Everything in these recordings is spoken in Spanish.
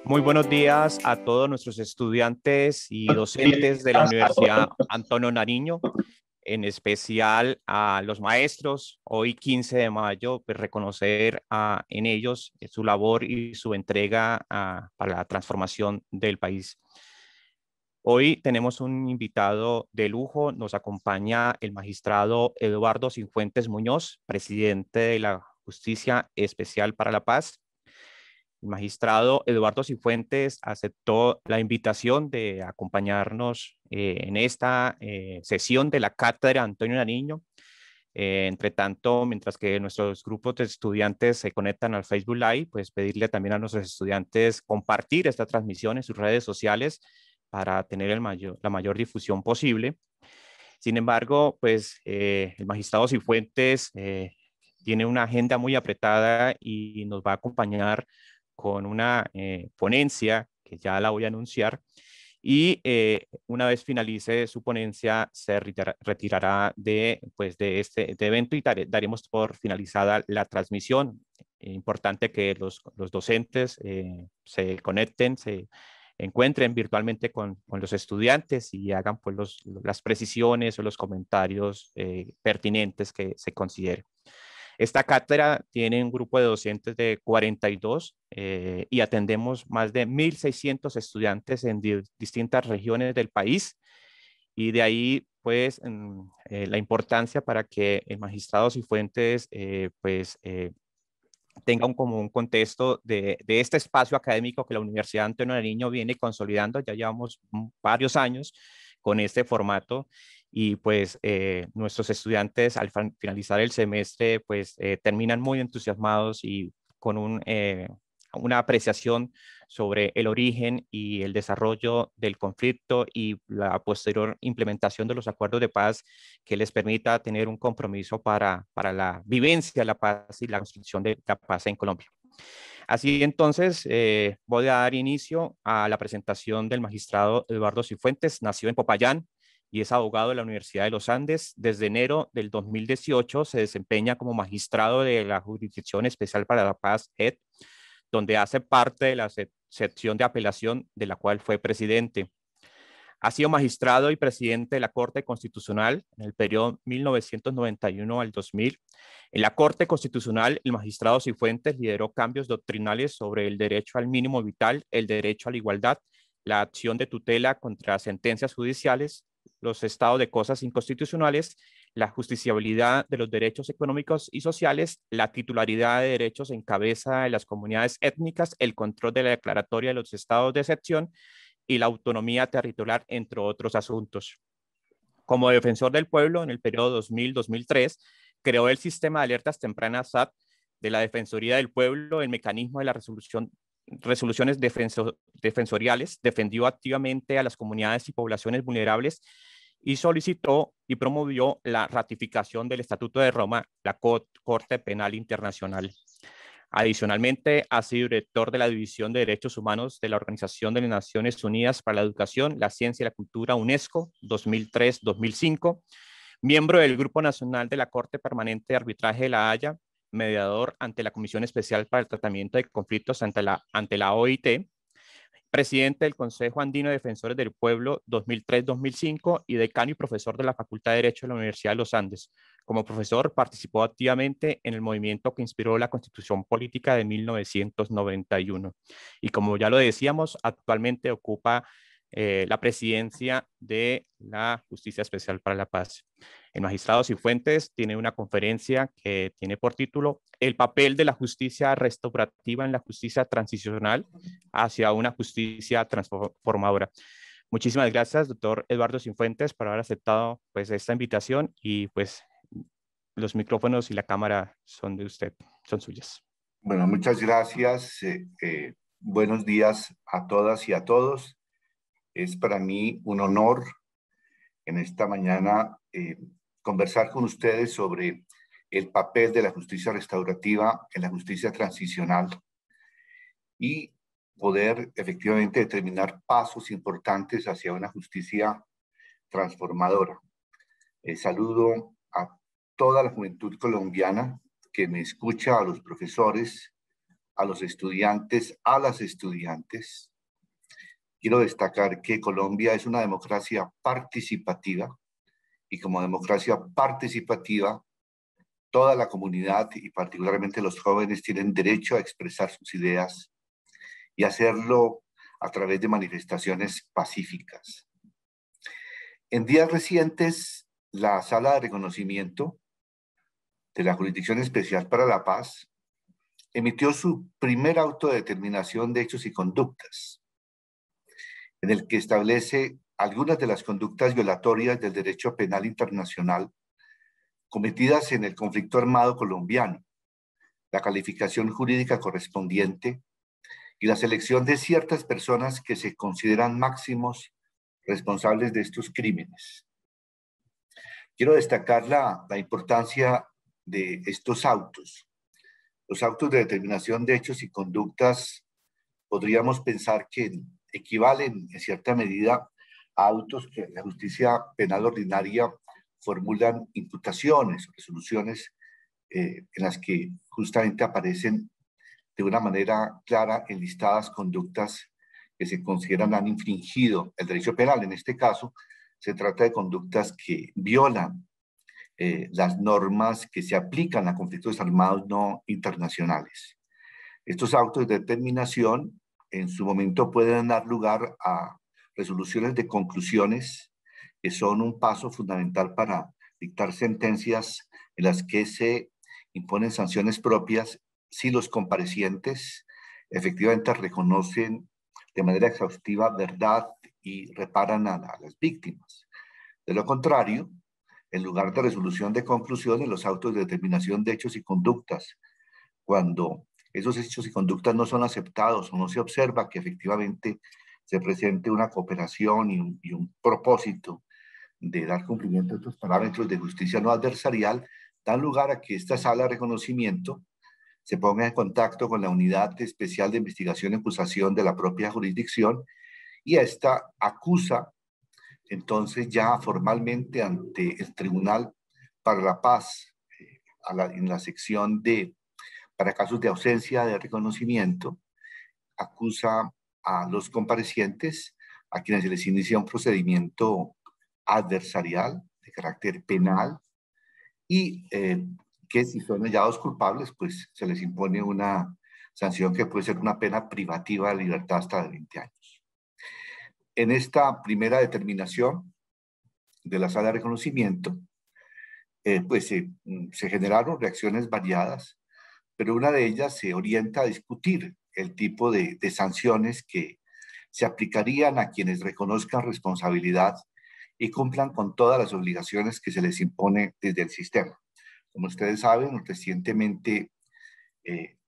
Muy buenos días a todos nuestros estudiantes y docentes de la Universidad Antonio Nariño, en especial a los maestros. Hoy 15 de mayo, pues reconocer en ellos su labor y su entrega para la transformación del país. Hoy tenemos un invitado de lujo, nos acompaña el magistrado Eduardo Cifuentes Muñoz, presidente de la Justicia Especial para la Paz. El magistrado Eduardo Cifuentes aceptó la invitación de acompañarnos en esta sesión de la Cátedra Antonio Nariño. Entre tanto, mientras que nuestros grupos de estudiantes se conectan al Facebook Live, pues pedirle también a nuestros estudiantes compartir esta transmisión en sus redes sociales para tener la mayor difusión posible. Sin embargo, pues el magistrado Cifuentes tiene una agenda muy apretada y nos va a acompañar con una ponencia que ya la voy a anunciar. Y una vez finalice su ponencia, se retirará pues, de este evento y daremos por finalizada la transmisión. Importante que los docentes se conecten, se encuentren virtualmente con los estudiantes y hagan pues, las precisiones o los comentarios pertinentes que se consideren. Esta cátedra tiene un grupo de docentes de 42 y atendemos más de 1.600 estudiantes en distintas regiones del país, y de ahí pues la importancia para que el magistrado Cifuentes tenga como un contexto de este espacio académico que la Universidad Antonio Nariño viene consolidando. Ya llevamos varios años con este formato y pues nuestros estudiantes al finalizar el semestre pues terminan muy entusiasmados y con una apreciación sobre el origen y el desarrollo del conflicto y la posterior implementación de los acuerdos de paz que les permita tener un compromiso para la vivencia de la paz y la construcción de la paz en Colombia. Así entonces, voy a dar inicio a la presentación del magistrado Eduardo Cifuentes. Nació en Popayán y es abogado de la Universidad de los Andes. Desde enero del 2018 se desempeña como magistrado de la Jurisdicción Especial para la Paz, JED, donde hace parte de la sección de apelación de la cual fue presidente. Ha sido magistrado y presidente de la Corte Constitucional en el periodo 1991 al 2000. En la Corte Constitucional, el magistrado Cifuentes lideró cambios doctrinales sobre el derecho al mínimo vital, el derecho a la igualdad, la acción de tutela contra sentencias judiciales, los estados de cosas inconstitucionales, la justiciabilidad de los derechos económicos y sociales, la titularidad de derechos en cabeza de las comunidades étnicas, el control de la declaratoria de los estados de excepción y la autonomía territorial, entre otros asuntos. Como defensor del pueblo en el periodo 2000-2003, creó el sistema de alertas tempranas SAT de la Defensoría del Pueblo, el mecanismo de la resoluciones defensoriales, defendió activamente a las comunidades y poblaciones vulnerables y solicitó y promovió la ratificación del Estatuto de Roma, la Corte Penal Internacional. Adicionalmente, ha sido director de la División de Derechos Humanos de la Organización de las Naciones Unidas para la Educación, la Ciencia y la Cultura, UNESCO, 2003-2005, miembro del Grupo Nacional de la Corte Permanente de Arbitraje de La Haya, mediador ante la Comisión Especial para el Tratamiento de Conflictos ante la OIT, presidente del Consejo Andino de Defensores del Pueblo 2003-2005 y decano y profesor de la Facultad de Derecho de la Universidad de los Andes. Como profesor participó activamente en el movimiento que inspiró la Constitución Política de 1991. Y como ya lo decíamos, actualmente ocupa la presidencia de la Justicia Especial para la Paz. El magistrado Cifuentes tiene una conferencia que tiene por título El papel de la justicia restaurativa en la justicia transicional hacia una justicia transformadora. Muchísimas gracias, doctor Eduardo Cifuentes, por haber aceptado pues, esta invitación y pues los micrófonos y la cámara son de usted, son suyas. Bueno, muchas gracias. Buenos días a todas y a todos. Es para mí un honor en esta mañana conversar con ustedes sobre el papel de la justicia restaurativa en la justicia transicional y poder efectivamente determinar pasos importantes hacia una justicia transformadora. Saludo a toda la juventud colombiana que me escucha, a los profesores, a los estudiantes, a las estudiantes. Quiero destacar que Colombia es una democracia participativa y como democracia participativa, toda la comunidad y particularmente los jóvenes tienen derecho a expresar sus ideas y hacerlo a través de manifestaciones pacíficas. En días recientes, la Sala de Reconocimiento de la Jurisdicción Especial para la Paz emitió su primer auto de determinación de hechos y conductas, en el que establece algunas de las conductas violatorias del derecho penal internacional cometidas en el conflicto armado colombiano, la calificación jurídica correspondiente y la selección de ciertas personas que se consideran máximos responsables de estos crímenes. Quiero destacar la importancia de estos autos. Los autos de determinación de hechos y conductas podríamos pensar que equivalen en cierta medida a autos que la justicia penal ordinaria formulan imputaciones o resoluciones en las que justamente aparecen de una manera clara enlistadas conductas que se consideran han infringido el derecho penal. En este caso, se trata de conductas que violan las normas que se aplican a conflictos armados no internacionales. Estos autos de determinación en su momento pueden dar lugar a resoluciones de conclusiones que son un paso fundamental para dictar sentencias en las que se imponen sanciones propias si los comparecientes efectivamente reconocen de manera exhaustiva verdad y reparan a las víctimas. De lo contrario, en lugar de resolución de conclusiones, los autos de determinación de hechos y conductas, cuando esos hechos y conductas no son aceptados o no se observa que efectivamente se presente una cooperación y un propósito de dar cumplimiento a estos parámetros de justicia no adversarial, dan lugar a que esta sala de reconocimiento se ponga en contacto con la Unidad Especial de Investigación y Acusación de la propia jurisdicción y esta acusa entonces ya formalmente ante el Tribunal para la Paz en la sección de para casos de ausencia de reconocimiento, acusa a los comparecientes a quienes se les inicia un procedimiento adversarial de carácter penal y que si son hallados culpables, pues se les impone una sanción que puede ser una pena privativa de libertad hasta de 20 años. En esta primera determinación de la sala de reconocimiento, pues se generaron reacciones variadas, pero una de ellas se orienta a discutir el tipo de sanciones que se aplicarían a quienes reconozcan responsabilidad y cumplan con todas las obligaciones que se les impone desde el sistema. Como ustedes saben, recientemente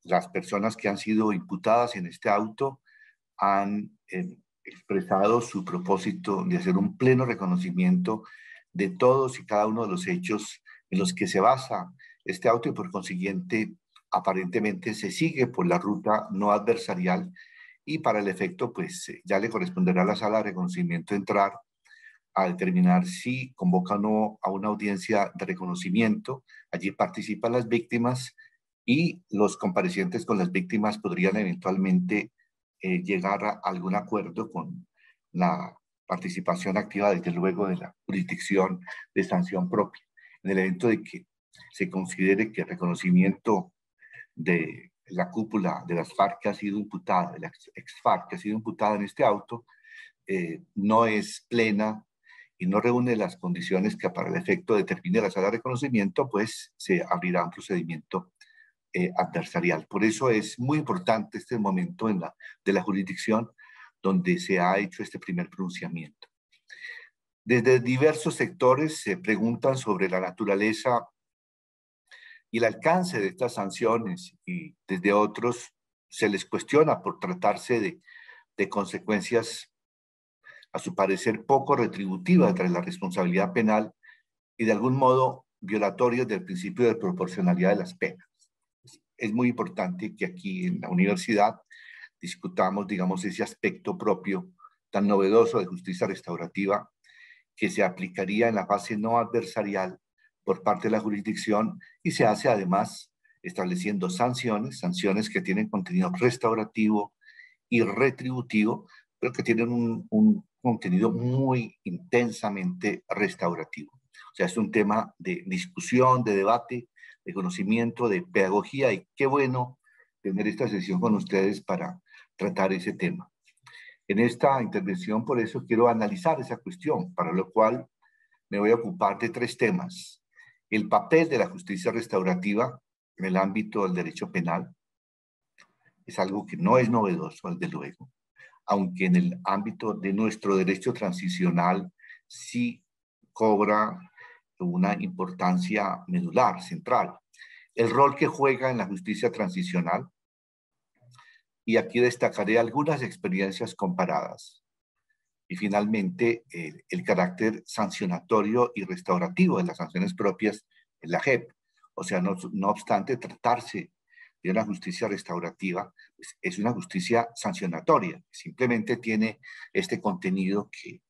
las personas que han sido imputadas en este auto han expresado su propósito de hacer un pleno reconocimiento de todos y cada uno de los hechos en los que se basa este auto y por consiguiente aparentemente se sigue por la ruta no adversarial y para el efecto pues ya le corresponderá a la sala de reconocimiento entrar a determinar si convoca o no a una audiencia de reconocimiento. Allí participan las víctimas y los comparecientes con las víctimas podrían eventualmente llegar a algún acuerdo con la participación activa, desde luego, de la jurisdicción de sanción propia. En el evento de que se considere que el reconocimiento de la cúpula de las FARC que ha sido imputada, de la ex-FARC que ha sido imputada en este auto, no es plena y no reúne las condiciones que para el efecto determine la sala de reconocimiento, pues se abrirá un procedimiento adversarial. Por eso es muy importante este momento de la jurisdicción donde se ha hecho este primer pronunciamiento. Desde diversos sectores se preguntan sobre la naturaleza y el alcance de estas sanciones y desde otros se les cuestiona por tratarse de consecuencias a su parecer poco retributivas tras la responsabilidad penal y de algún modo violatorias del principio de proporcionalidad de las penas. Es muy importante que aquí en la universidad discutamos, digamos, ese aspecto propio tan novedoso de justicia restaurativa que se aplicaría en la fase no adversarial por parte de la jurisdicción y se hace además estableciendo sanciones que tienen contenido restaurativo y retributivo, pero que tienen un contenido muy intensamente restaurativo. O sea, es un tema de discusión, de debate, de conocimiento, de pedagogía, y qué bueno tener esta sesión con ustedes para tratar ese tema. En esta intervención, por eso, quiero analizar esa cuestión, para lo cual me voy a ocupar de 3 temas. El papel de la justicia restaurativa en el ámbito del derecho penal es algo que no es novedoso, desde luego, aunque en el ámbito de nuestro derecho transicional sí cobra una importancia medular, central. El rol que juega en la justicia transicional, y aquí destacaré algunas experiencias comparadas. Y finalmente, el carácter sancionatorio y restaurativo de las sanciones propias en la JEP. O sea, no obstante tratarse de una justicia restaurativa, pues es una justicia sancionatoria. Simplemente tiene este contenido que,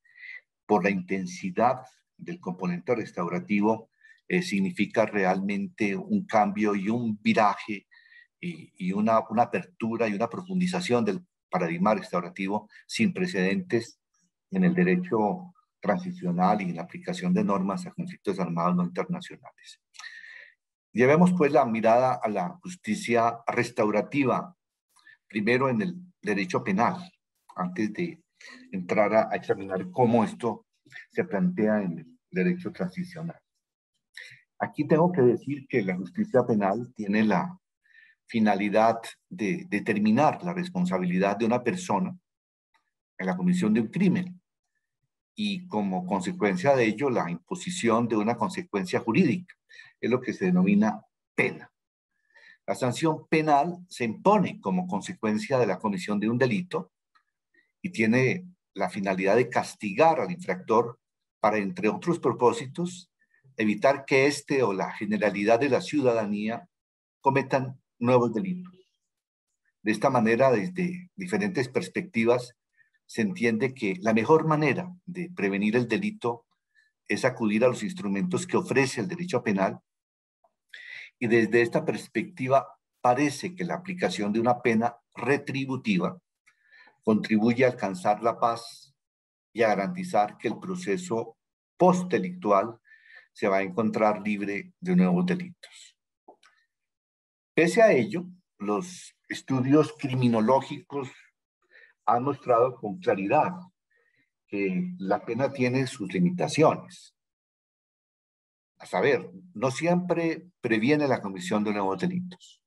por la intensidad del componente restaurativo, significa realmente un cambio y un viraje y una apertura y una profundización del paradigma restaurativo sin precedentes en el derecho transicional y en la aplicación de normas a conflictos armados no internacionales. Llevemos pues la mirada a la justicia restaurativa, primero en el derecho penal, antes de entrar a examinar cómo esto se plantea en el derecho transicional. Aquí tengo que decir que la justicia penal tiene la finalidad de determinar la responsabilidad de una persona en la comisión de un crimen y, como consecuencia de ello, la imposición de una consecuencia jurídica. Es lo que se denomina pena. La sanción penal se impone como consecuencia de la comisión de un delito y tiene la finalidad de castigar al infractor para, entre otros propósitos, evitar que éste o la generalidad de la ciudadanía cometan nuevos delitos. De esta manera, desde diferentes perspectivas, se entiende que la mejor manera de prevenir el delito es acudir a los instrumentos que ofrece el derecho penal, y desde esta perspectiva parece que la aplicación de una pena retributiva contribuye a alcanzar la paz y a garantizar que el proceso postdelictual se va a encontrar libre de nuevos delitos. Pese a ello, los estudios criminológicos han mostrado con claridad que la pena tiene sus limitaciones. A saber, no siempre previene la comisión de nuevos delitos,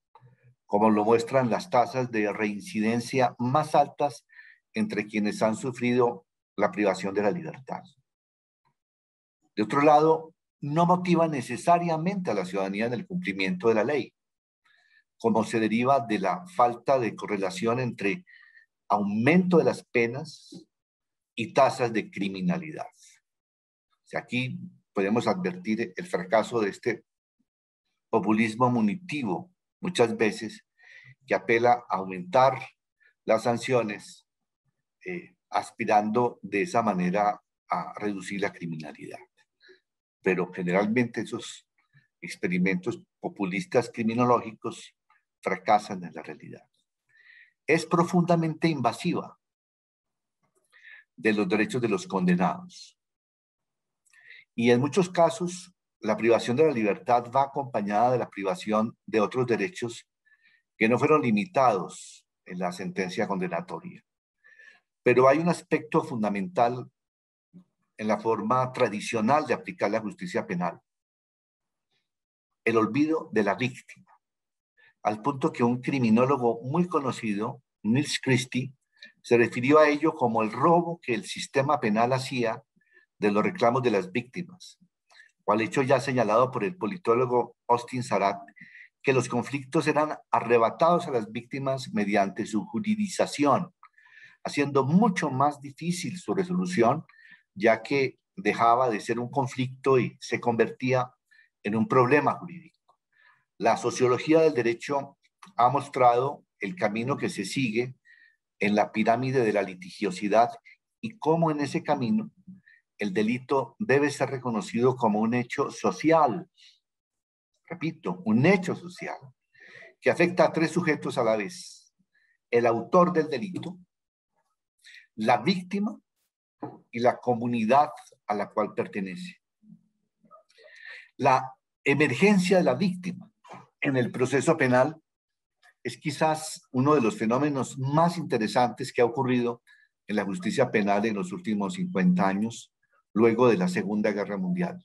como lo muestran las tasas de reincidencia más altas entre quienes han sufrido la privación de la libertad. De otro lado, no motiva necesariamente a la ciudadanía en el cumplimiento de la ley, como se deriva de la falta de correlación entre aumento de las penas y tasas de criminalidad. O sea, aquí podemos advertir el fracaso de este populismo munitivo, muchas veces, que apela a aumentar las sanciones, aspirando de esa manera a reducir la criminalidad. Pero generalmente esos experimentos populistas criminológicos fracasan en la realidad. Es profundamente invasiva de los derechos de los condenados. Y en muchos casos, la privación de la libertad va acompañada de la privación de otros derechos que no fueron limitados en la sentencia condenatoria. Pero hay un aspecto fundamental en la forma tradicional de aplicar la justicia penal: el olvido de la víctima, al punto que un criminólogo muy conocido, Nils Christie, se refirió a ello como el robo que el sistema penal hacía de los reclamos de las víctimas, o al hecho ya señalado por el politólogo Austin Sarat, que los conflictos eran arrebatados a las víctimas mediante su juridización, haciendo mucho más difícil su resolución, ya que dejaba de ser un conflicto y se convertía en un problema jurídico. La sociología del derecho ha mostrado el camino que se sigue en la pirámide de la litigiosidad y cómo en ese camino el delito debe ser reconocido como un hecho social. Repito, un hecho social, que afecta a tres sujetos a la vez: el autor del delito, la víctima y la comunidad a la cual pertenece. La emergencia de la víctima en el proceso penal es quizás uno de los fenómenos más interesantes que ha ocurrido en la justicia penal en los últimos 50 años, luego de la Segunda Guerra Mundial.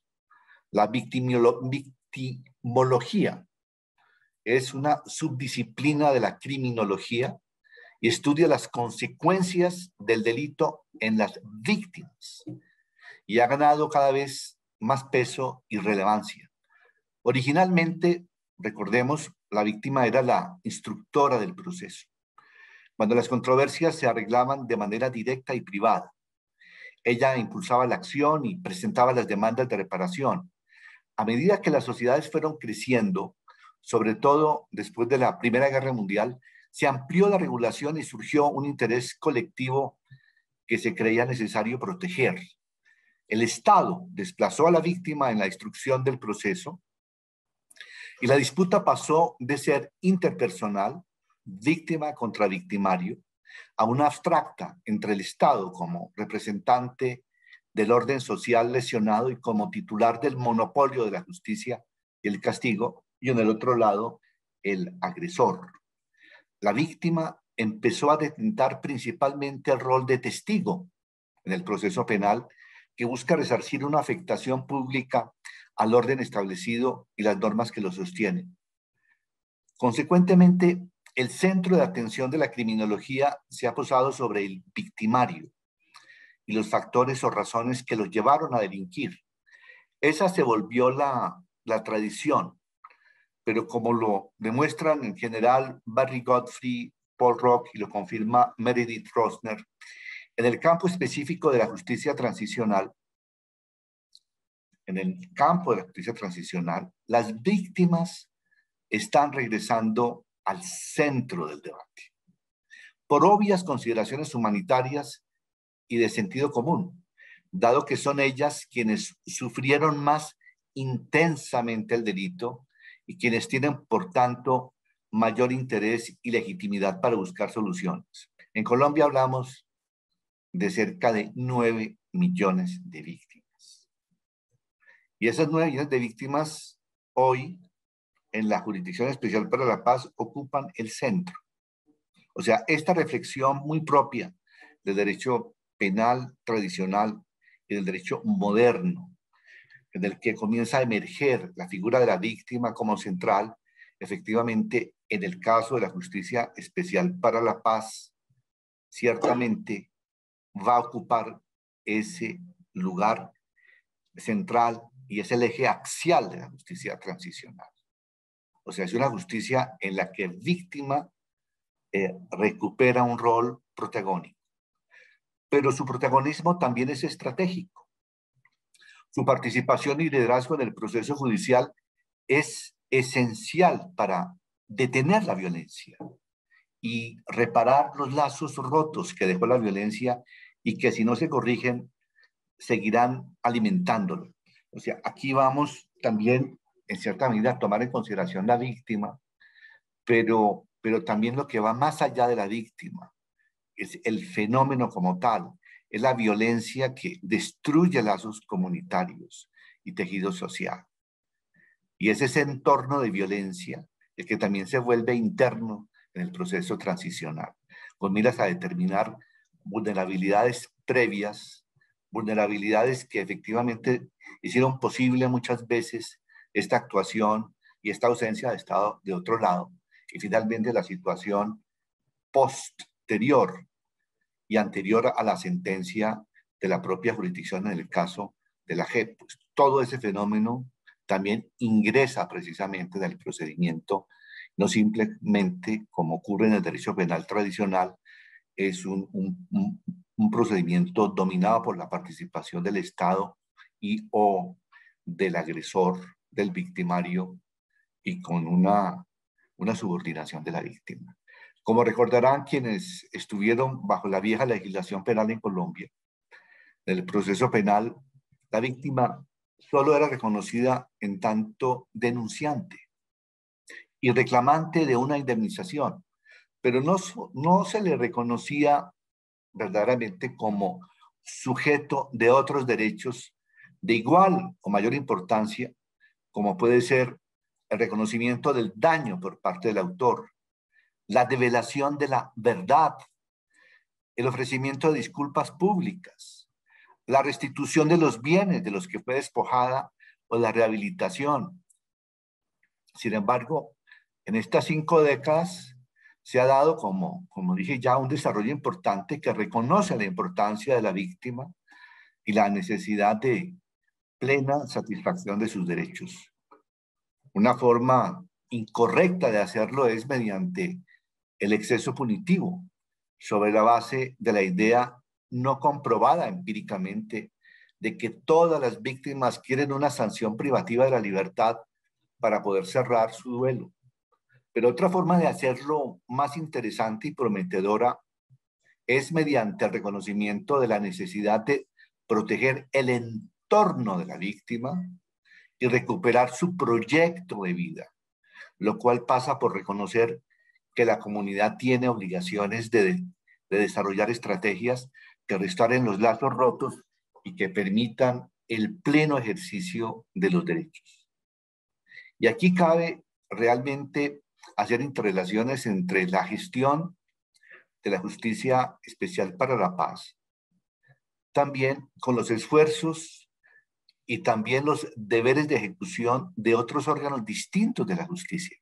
La victimología es una subdisciplina de la criminología y estudia las consecuencias del delito en las víctimas, y ha ganado cada vez más peso y relevancia. Originalmente, recordemos, la víctima era la instructora del proceso, cuando las controversias se arreglaban de manera directa y privada. Ella impulsaba la acción y presentaba las demandas de reparación. A medida que las sociedades fueron creciendo, sobre todo después de la Primera Guerra Mundial, se amplió la regulación y surgió un interés colectivo que se creía necesario proteger. El Estado desplazó a la víctima en la instrucción del proceso y la disputa pasó de ser interpersonal, víctima contra victimario, a una abstracta entre el Estado como representante del orden social lesionado y como titular del monopolio de la justicia y el castigo, y en el otro lado, el agresor. La víctima empezó a detentar principalmente el rol de testigo en el proceso penal, que busca resarcir una afectación pública al orden establecido y las normas que lo sostienen. Consecuentemente, el centro de atención de la criminología se ha posado sobre el victimario y los factores o razones que los llevaron a delinquir. Esa se volvió la tradición, pero como lo demuestran en general Barry Godfrey, Paul Rock y lo confirma Meredith Rosner, en el campo específico de la justicia transicional, las víctimas están regresando al centro del debate, por obvias consideraciones humanitarias y de sentido común, dado que son ellas quienes sufrieron más intensamente el delito y quienes tienen, por tanto, mayor interés y legitimidad para buscar soluciones. En Colombia hablamos de cerca de 9 millones de víctimas. Y esas 9 millones de víctimas hoy, en la Jurisdicción Especial para la Paz, ocupan el centro. O sea, esta reflexión muy propia del derecho penal tradicional y del derecho moderno, en el que comienza a emerger la figura de la víctima como central, efectivamente, en el caso de la Justicia Especial para la Paz, ciertamente va a ocupar ese lugar central y es el eje axial de la justicia transicional. O sea, es una justicia en la que víctima recupera un rol protagónico. Pero su protagonismo también es estratégico. Su participación y liderazgo en el proceso judicial es esencial para detener la violencia y reparar los lazos rotos que dejó la violencia y que, si no se corrigen, seguirán alimentándolo. O sea, aquí vamos también, en cierta medida, a tomar en consideración la víctima, pero también lo que va más allá de la víctima, es el fenómeno como tal, es la violencia que destruye lazos comunitarios y tejido social. Y es ese entorno de violencia el que también se vuelve interno en el proceso transicional, con miras a determinar vulnerabilidades previas, vulnerabilidades que efectivamente hicieron posible muchas veces esta actuación y esta ausencia de Estado de otro lado, y finalmente la situación posterior y anterior a la sentencia de la propia jurisdicción en el caso de la JEP. Pues todo ese fenómeno también ingresa precisamente en el procedimiento, no simplemente como ocurre en el derecho penal tradicional, es un procedimiento dominado por la participación del Estado y o del agresor, del victimario, y con una subordinación de la víctima. Como recordarán quienes estuvieron bajo la vieja legislación penal en Colombia, en el proceso penal, la víctima solo era reconocida en tanto denunciante y reclamante de una indemnización, pero no se le reconocía verdaderamente como sujeto de otros derechos de igual o mayor importancia, como puede ser el reconocimiento del daño por parte del autor, la develación de la verdad, el ofrecimiento de disculpas públicas, la restitución de los bienes de los que fue despojada o la rehabilitación. Sin embargo, en estas 5 décadas se ha dado, como dije ya, un desarrollo importante que reconoce la importancia de la víctima y la necesidad de plena satisfacción de sus derechos. Una forma incorrecta de hacerlo es mediante el exceso punitivo, sobre la base de la idea no comprobada empíricamente de que todas las víctimas quieren una sanción privativa de la libertad para poder cerrar su duelo. Pero otra forma de hacerlo más interesante y prometedora es mediante el reconocimiento de la necesidad de proteger el entorno de la víctima y recuperar su proyecto de vida, lo cual pasa por reconocer que la comunidad tiene obligaciones de desarrollar estrategias que restauren los lazos rotos y que permitan el pleno ejercicio de los derechos. Y aquí cabe realmente hacer interrelaciones entre la gestión de la Justicia Especial para la Paz, también con los esfuerzos y también los deberes de ejecución de otros órganos distintos de la justicia.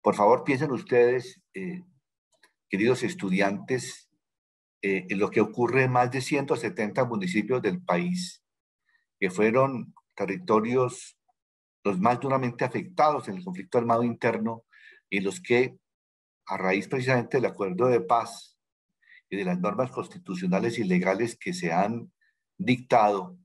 Por favor, piensen ustedes, queridos estudiantes, en lo que ocurre en más de 170 municipios del país, que fueron territorios los más duramente afectados en el conflicto armado interno y los que, a raíz precisamente del acuerdo de paz y de las normas constitucionales y legales que se han dictado,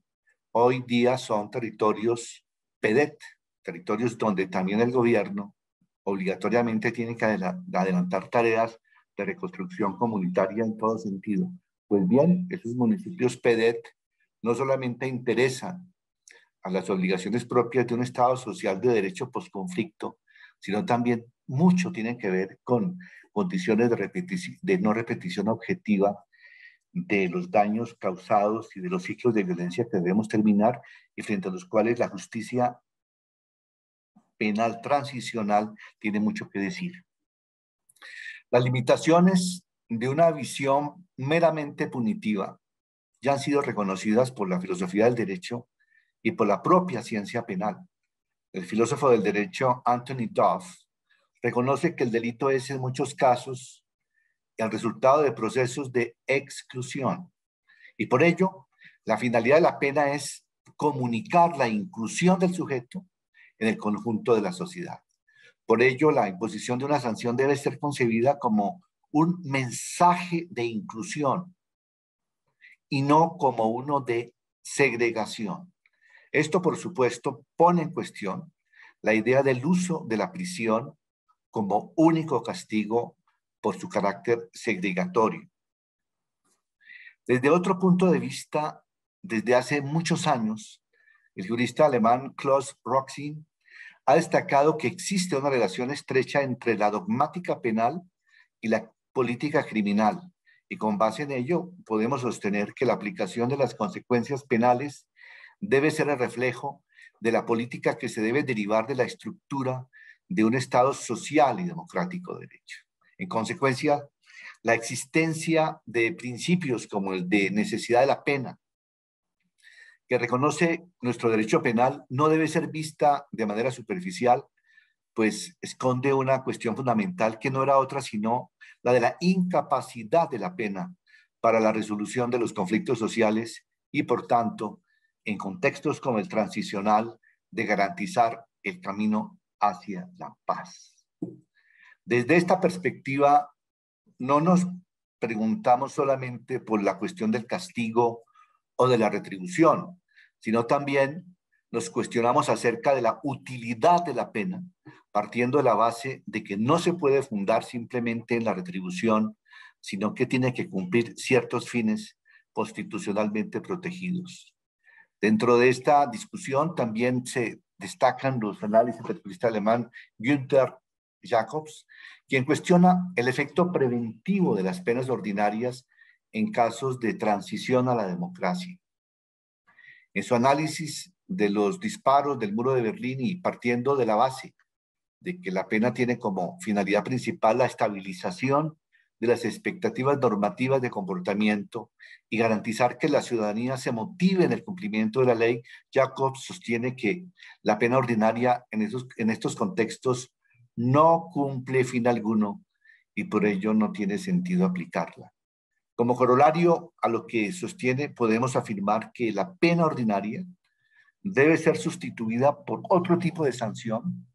hoy día son territorios PEDET, territorios donde también el gobierno obligatoriamente tiene que adelantar tareas de reconstrucción comunitaria en todo sentido. Pues bien, esos municipios PEDET no solamente interesan a las obligaciones propias de un Estado social de derecho posconflicto, sino también mucho tienen que ver con condiciones de no repetición objetiva de los daños causados y de los ciclos de violencia que debemos terminar y frente a los cuales la justicia penal transicional tiene mucho que decir. Las limitaciones de una visión meramente punitiva ya han sido reconocidas por la filosofía del derecho y por la propia ciencia penal. El filósofo del derecho Anthony Duff reconoce que el delito es en muchos casos el resultado de procesos de exclusión y por ello la finalidad de la pena es comunicar la inclusión del sujeto en el conjunto de la sociedad. Por ello, la imposición de una sanción debe ser concebida como un mensaje de inclusión y no como uno de segregación. Esto, por supuesto, pone en cuestión la idea del uso de la prisión como único castigo por su carácter segregatorio. Desde otro punto de vista, desde hace muchos años, el jurista alemán Klaus Roxin ha destacado que existe una relación estrecha entre la dogmática penal y la política criminal, y con base en ello podemos sostener que la aplicación de las consecuencias penales debe ser el reflejo de la política que se debe derivar de la estructura de un Estado social y democrático de derecho. En consecuencia, la existencia de principios como el de necesidad de la pena, que reconoce nuestro derecho penal, no debe ser vista de manera superficial, pues esconde una cuestión fundamental que no era otra sino la de la incapacidad de la pena para la resolución de los conflictos sociales y, por tanto, en contextos como el transicional, de garantizar el camino hacia la paz. Desde esta perspectiva, no nos preguntamos solamente por la cuestión del castigo o de la retribución, sino también nos cuestionamos acerca de la utilidad de la pena, partiendo de la base de que no se puede fundar simplemente en la retribución, sino que tiene que cumplir ciertos fines constitucionalmente protegidos. Dentro de esta discusión también se destacan los análisis del jurista alemán Günther Jacobs, quien cuestiona el efecto preventivo de las penas ordinarias en casos de transición a la democracia. En su análisis de los disparos del muro de Berlín y partiendo de la base de que la pena tiene como finalidad principal la estabilización de las expectativas normativas de comportamiento y garantizar que la ciudadanía se motive en el cumplimiento de la ley, Jacobs sostiene que la pena ordinaria en estos contextos no cumple fin alguno y por ello no tiene sentido aplicarla. Como corolario a lo que sostiene, podemos afirmar que la pena ordinaria debe ser sustituida por otro tipo de sanción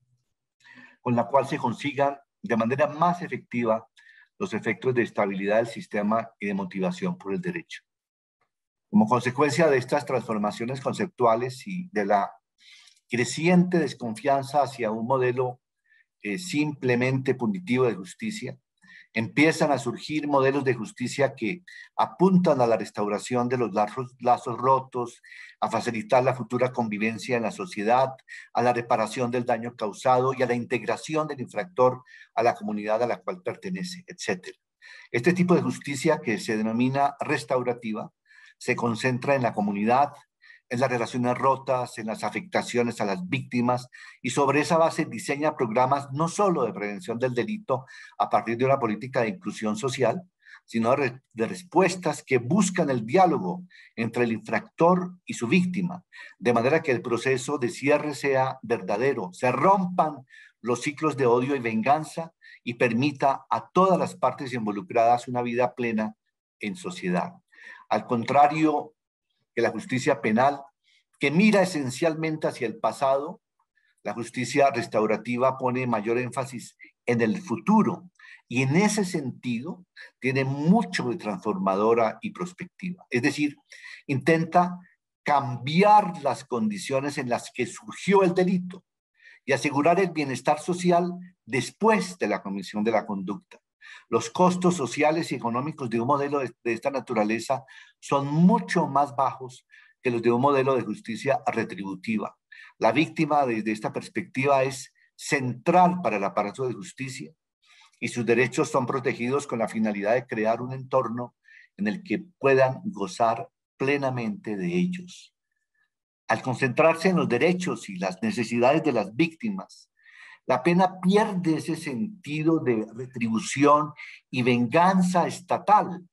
con la cual se consigan de manera más efectiva los efectos de estabilidad del sistema y de motivación por el derecho. Como consecuencia de estas transformaciones conceptuales y de la creciente desconfianza hacia un modelo simplemente punitivo de justicia, empiezan a surgir modelos de justicia que apuntan a la restauración de los lazos rotos, a facilitar la futura convivencia en la sociedad, a la reparación del daño causado y a la integración del infractor a la comunidad a la cual pertenece, etc. Este tipo de justicia, que se denomina restaurativa, se concentra en la comunidad, en las relaciones rotas, en las afectaciones a las víctimas, y sobre esa base diseña programas no solo de prevención del delito a partir de una política de inclusión social, sino de respuestas que buscan el diálogo entre el infractor y su víctima, de manera que el proceso de cierre sea verdadero, se rompan los ciclos de odio y venganza y permita a todas las partes involucradas una vida plena en sociedad. Al contrario que la justicia penal, que mira esencialmente hacia el pasado, la justicia restaurativa pone mayor énfasis en el futuro y en ese sentido tiene mucho de transformadora y prospectiva. Es decir, intenta cambiar las condiciones en las que surgió el delito y asegurar el bienestar social después de la comisión de la conducta. Los costos sociales y económicos de un modelo de esta naturaleza son mucho más bajos que los de un modelo de justicia retributiva. La víctima, desde esta perspectiva, es central para el aparato de justicia y sus derechos son protegidos con la finalidad de crear un entorno en el que puedan gozar plenamente de ellos. Al concentrarse en los derechos y las necesidades de las víctimas, la pena pierde ese sentido de retribución y venganza estatal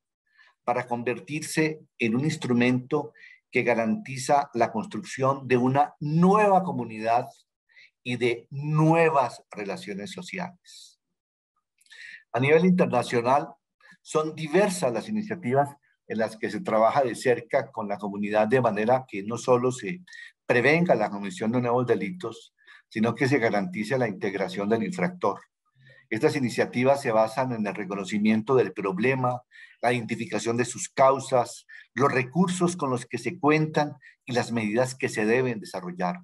para convertirse en un instrumento que garantiza la construcción de una nueva comunidad y de nuevas relaciones sociales. A nivel internacional, son diversas las iniciativas en las que se trabaja de cerca con la comunidad de manera que no solo se prevenga la comisión de nuevos delitos, sino que se garantice la integración del infractor. Estas iniciativas se basan en el reconocimiento del problema, la identificación de sus causas, los recursos con los que se cuentan y las medidas que se deben desarrollar.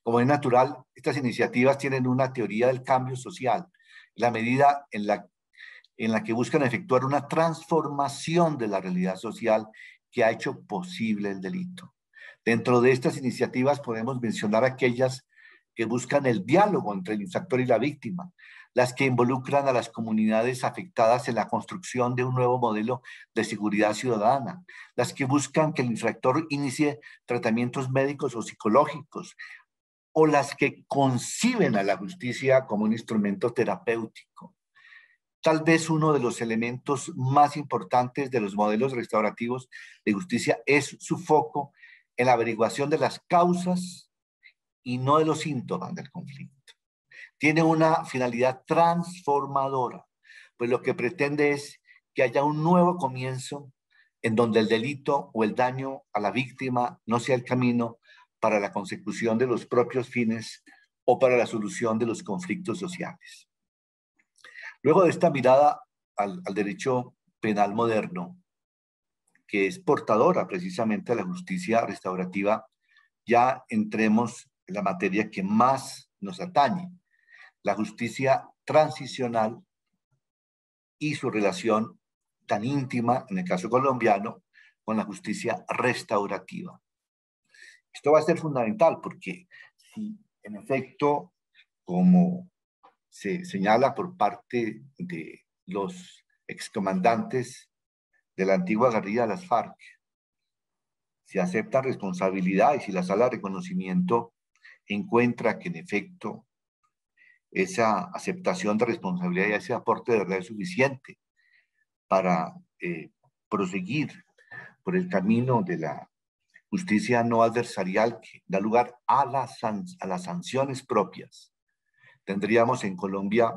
Como es natural, estas iniciativas tienen una teoría del cambio social, la medida en la que buscan efectuar una transformación de la realidad social que ha hecho posible el delito. Dentro de estas iniciativas podemos mencionar aquellas que buscan el diálogo entre el infractor y la víctima, las que involucran a las comunidades afectadas en la construcción de un nuevo modelo de seguridad ciudadana, las que buscan que el infractor inicie tratamientos médicos o psicológicos, o las que conciben a la justicia como un instrumento terapéutico. Tal vez uno de los elementos más importantes de los modelos restaurativos de justicia es su foco en la averiguación de las causas y no de los síntomas del conflicto. Tiene una finalidad transformadora, pues lo que pretende es que haya un nuevo comienzo en donde el delito o el daño a la víctima no sea el camino para la consecución de los propios fines o para la solución de los conflictos sociales. Luego de esta mirada al derecho penal moderno, que es portadora precisamente a la justicia restaurativa, ya entremos en la materia que más nos atañe, la justicia transicional y su relación tan íntima, en el caso colombiano, con la justicia restaurativa. Esto va a ser fundamental porque si En efecto, como se señala por parte de los excomandantes de la antigua guerrilla de las FARC, se acepta responsabilidad y si la sala de reconocimiento encuentra que en efecto esa aceptación de responsabilidad y ese aporte de verdad es suficiente para proseguir por el camino de la justicia no adversarial que da lugar a las sanciones propias, tendríamos en Colombia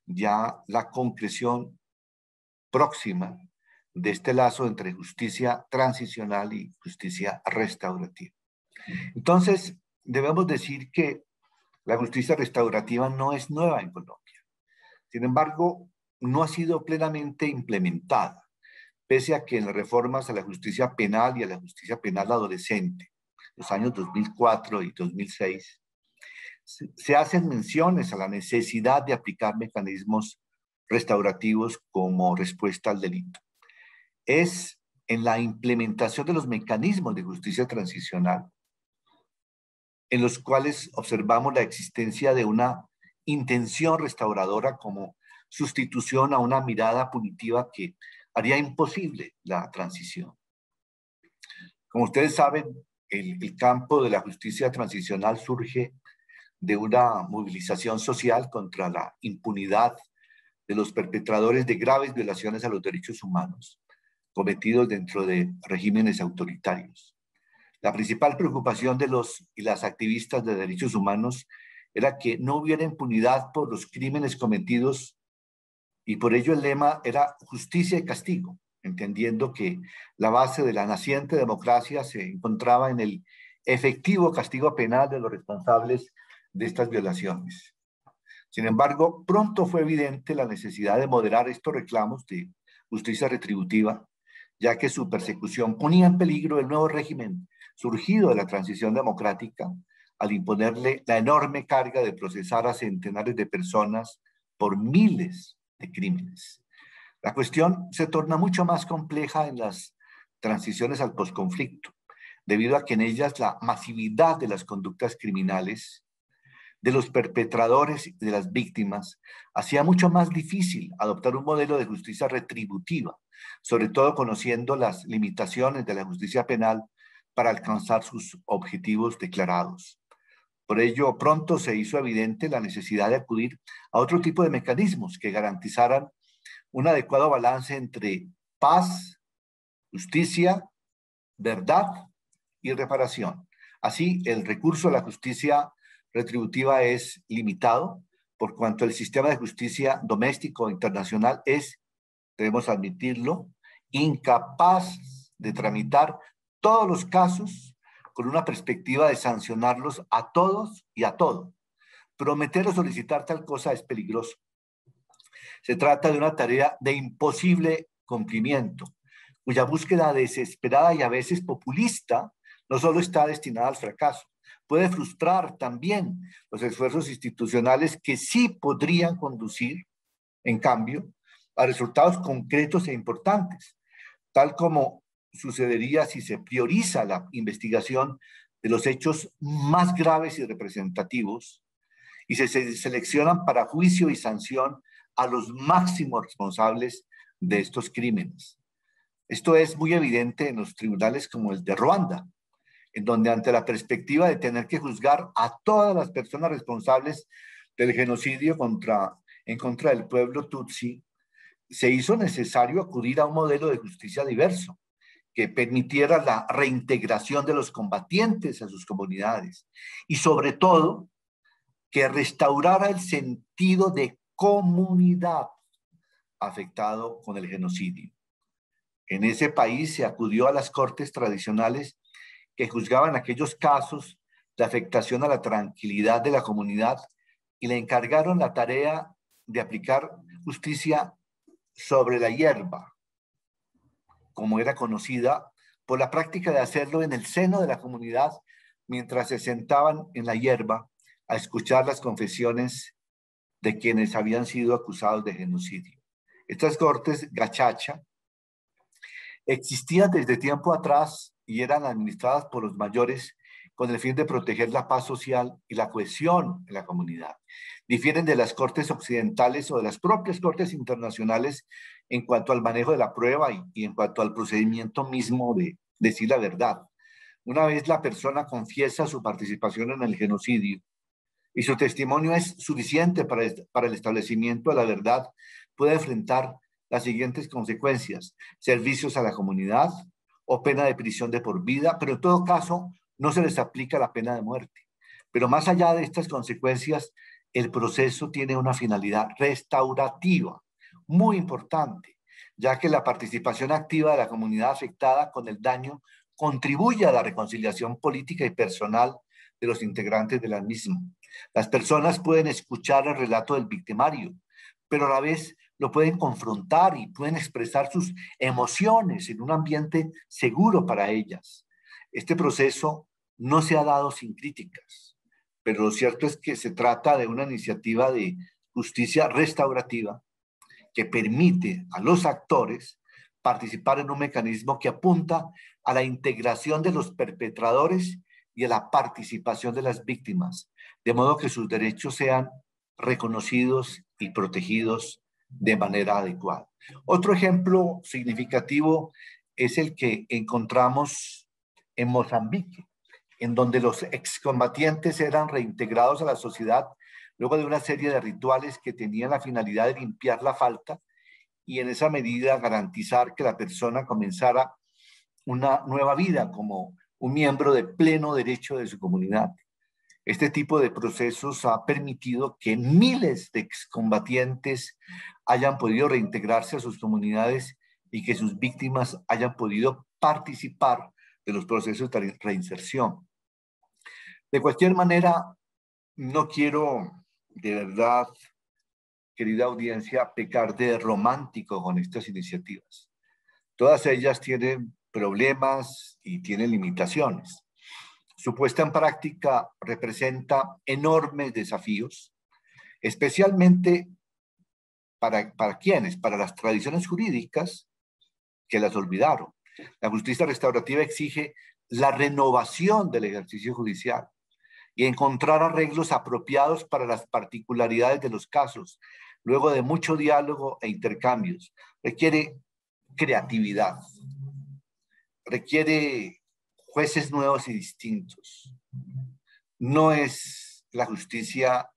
ya la concreción próxima de este lazo entre justicia transicional y justicia restaurativa. Entonces, debemos decir que la justicia restaurativa no es nueva en Colombia. Sin embargo, no ha sido plenamente implementada, pese a que en las reformas a la justicia penal y a la justicia penal adolescente, los años 2004 y 2006, se hacen menciones a la necesidad de aplicar mecanismos restaurativos como respuesta al delito. Es en la implementación de los mecanismos de justicia transicional en los cuales observamos la existencia de una intención restauradora como sustitución a una mirada punitiva que haría imposible la transición. Como ustedes saben, el campo de la justicia transicional surge de una movilización social contra la impunidad de los perpetradores de graves violaciones a los derechos humanos cometidos dentro de regímenes autoritarios. La principal preocupación de los y las activistas de derechos humanos era que no hubiera impunidad por los crímenes cometidos y por ello el lema era justicia y castigo, entendiendo que la base de la naciente democracia se encontraba en el efectivo castigo penal de los responsables de estas violaciones. Sin embargo, pronto fue evidente la necesidad de moderar estos reclamos de justicia retributiva, ya que su persecución ponía en peligro el nuevo régimen surgido de la transición democrática al imponerle la enorme carga de procesar a centenares de personas por miles de crímenes. La cuestión se torna mucho más compleja en las transiciones al posconflicto, debido a que en ellas la masividad de las conductas criminales de los perpetradores y de las víctimas hacía mucho más difícil adoptar un modelo de justicia retributiva, sobre todo conociendo las limitaciones de la justicia penal para alcanzar sus objetivos declarados. Por ello, pronto se hizo evidente la necesidad de acudir a otro tipo de mecanismos que garantizaran un adecuado balance entre paz, justicia, verdad y reparación. Así, el recurso a la justicia retributiva es limitado, por cuanto el sistema de justicia doméstico internacional es, debemos admitirlo, incapaz de tramitar todos los casos con una perspectiva de sancionarlos a todos y a todo. Prometer o solicitar tal cosa es peligroso. Se trata de una tarea de imposible cumplimiento, cuya búsqueda desesperada y a veces populista no solo está destinada al fracaso, puede frustrar también los esfuerzos institucionales que sí podrían conducir, en cambio, a resultados concretos e importantes, tal como sucedería si se prioriza la investigación de los hechos más graves y representativos y se seleccionan para juicio y sanción a los máximos responsables de estos crímenes. Esto es muy evidente en los tribunales como el de Ruanda, en donde ante la perspectiva de tener que juzgar a todas las personas responsables del genocidio en contra del pueblo Tutsi, se hizo necesario acudir a un modelo de justicia diverso que permitiera la reintegración de los combatientes a sus comunidades y sobre todo que restaurara el sentido de comunidad afectado con el genocidio. En ese país se acudió a las cortes tradicionales que juzgaban aquellos casos de afectación a la tranquilidad de la comunidad y le encargaron la tarea de aplicar justicia sobre la hierba, como era conocida, por la práctica de hacerlo en el seno de la comunidad mientras se sentaban en la hierba a escuchar las confesiones de quienes habían sido acusados de genocidio. Estas cortes gachacha existían desde tiempo atrás y eran administradas por los mayores con el fin de proteger la paz social y la cohesión en la comunidad. Difieren de las cortes occidentales o de las propias cortes internacionales en cuanto al manejo de la prueba y en cuanto al procedimiento mismo de decir la verdad. Una vez la persona confiesa su participación en el genocidio y su testimonio es suficiente para el establecimiento de la verdad, puede enfrentar las siguientes consecuencias: servicios a la comunidad o pena de prisión de por vida, pero en todo caso no se les aplica la pena de muerte. Pero más allá de estas consecuencias, el proceso tiene una finalidad restaurativa muy importante, ya que la participación activa de la comunidad afectada con el daño contribuye a la reconciliación política y personal de los integrantes de la misma. Las personas pueden escuchar el relato del victimario, pero a la vez lo pueden confrontar y pueden expresar sus emociones en un ambiente seguro para ellas. Este proceso no se ha dado sin críticas, pero lo cierto es que se trata de una iniciativa de justicia restaurativa que permite a los actores participar en un mecanismo que apunta a la integración de los perpetradores y a la participación de las víctimas, de modo que sus derechos sean reconocidos y protegidos de manera adecuada. Otro ejemplo significativo es el que encontramos en Mozambique, en donde los excombatientes eran reintegrados a la sociedad luego de una serie de rituales que tenían la finalidad de limpiar la falta y en esa medida garantizar que la persona comenzara una nueva vida como un miembro de pleno derecho de su comunidad. Este tipo de procesos ha permitido que miles de excombatientes hayan podido reintegrarse a sus comunidades y que sus víctimas hayan podido participar de los procesos de reinserción. De cualquier manera, no quiero de verdad, querida audiencia, pecar de romántico con estas iniciativas. Todas ellas tienen problemas y tienen limitaciones. Su puesta en práctica representa enormes desafíos, especialmente para ¿quiénes? Para las tradiciones jurídicas que las olvidaron. La justicia restaurativa exige la renovación del ejercicio judicial y encontrar arreglos apropiados para las particularidades de los casos, luego de mucho diálogo e intercambios. Requiere creatividad, requiere jueces nuevos y distintos. No es la justicia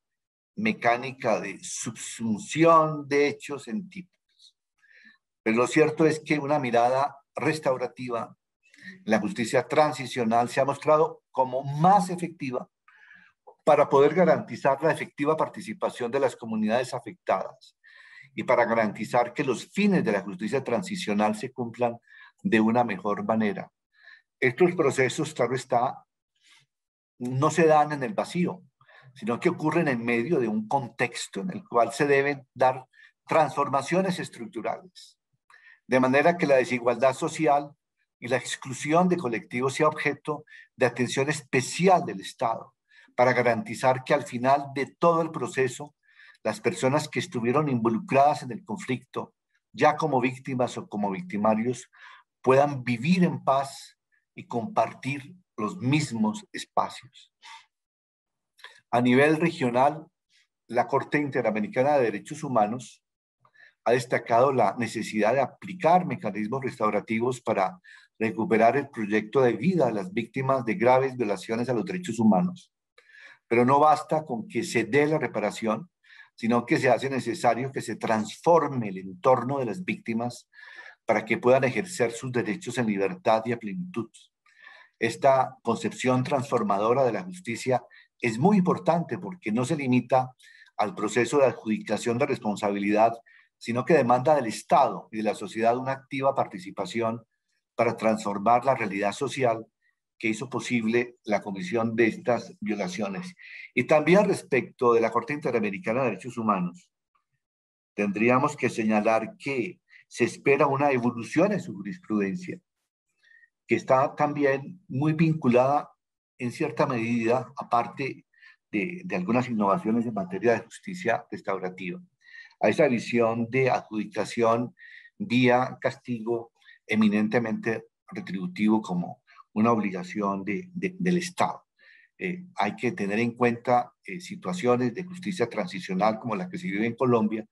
mecánica de subsunción de hechos en tipos. Pero lo cierto es que una mirada restaurativa, la justicia transicional, se ha mostrado como más efectiva para poder garantizar la efectiva participación de las comunidades afectadas y para garantizar que los fines de la justicia transicional se cumplan de una mejor manera. Estos procesos, claro está, no se dan en el vacío, sino que ocurren en medio de un contexto en el cual se deben dar transformaciones estructurales, de manera que la desigualdad social y la exclusión de colectivos sea objeto de atención especial del Estado, para garantizar que al final de todo el proceso, las personas que estuvieron involucradas en el conflicto, ya como víctimas o como victimarios, puedan vivir en paz y compartir los mismos espacios. A nivel regional, la Corte Interamericana de Derechos Humanos ha destacado la necesidad de aplicar mecanismos restaurativos para recuperar el proyecto de vida de las víctimas de graves violaciones a los derechos humanos. Pero no basta con que se dé la reparación, sino que se hace necesario que se transforme el entorno de las víctimas para que puedan ejercer sus derechos en libertad y a plenitud. Esta concepción transformadora de la justicia es muy importante porque no se limita al proceso de adjudicación de responsabilidad, sino que demanda del Estado y de la sociedad una activa participación para transformar la realidad social que hizo posible la comisión de estas violaciones. Y también respecto de la Corte Interamericana de Derechos Humanos, tendríamos que señalar que se espera una evolución en su jurisprudencia, que está también muy vinculada en cierta medida, aparte de algunas innovaciones en materia de justicia restaurativa, a esa visión de adjudicación vía castigo eminentemente retributivo como una obligación del Estado. hay que tener en cuenta situaciones de justicia transicional como la que se vive en Colombia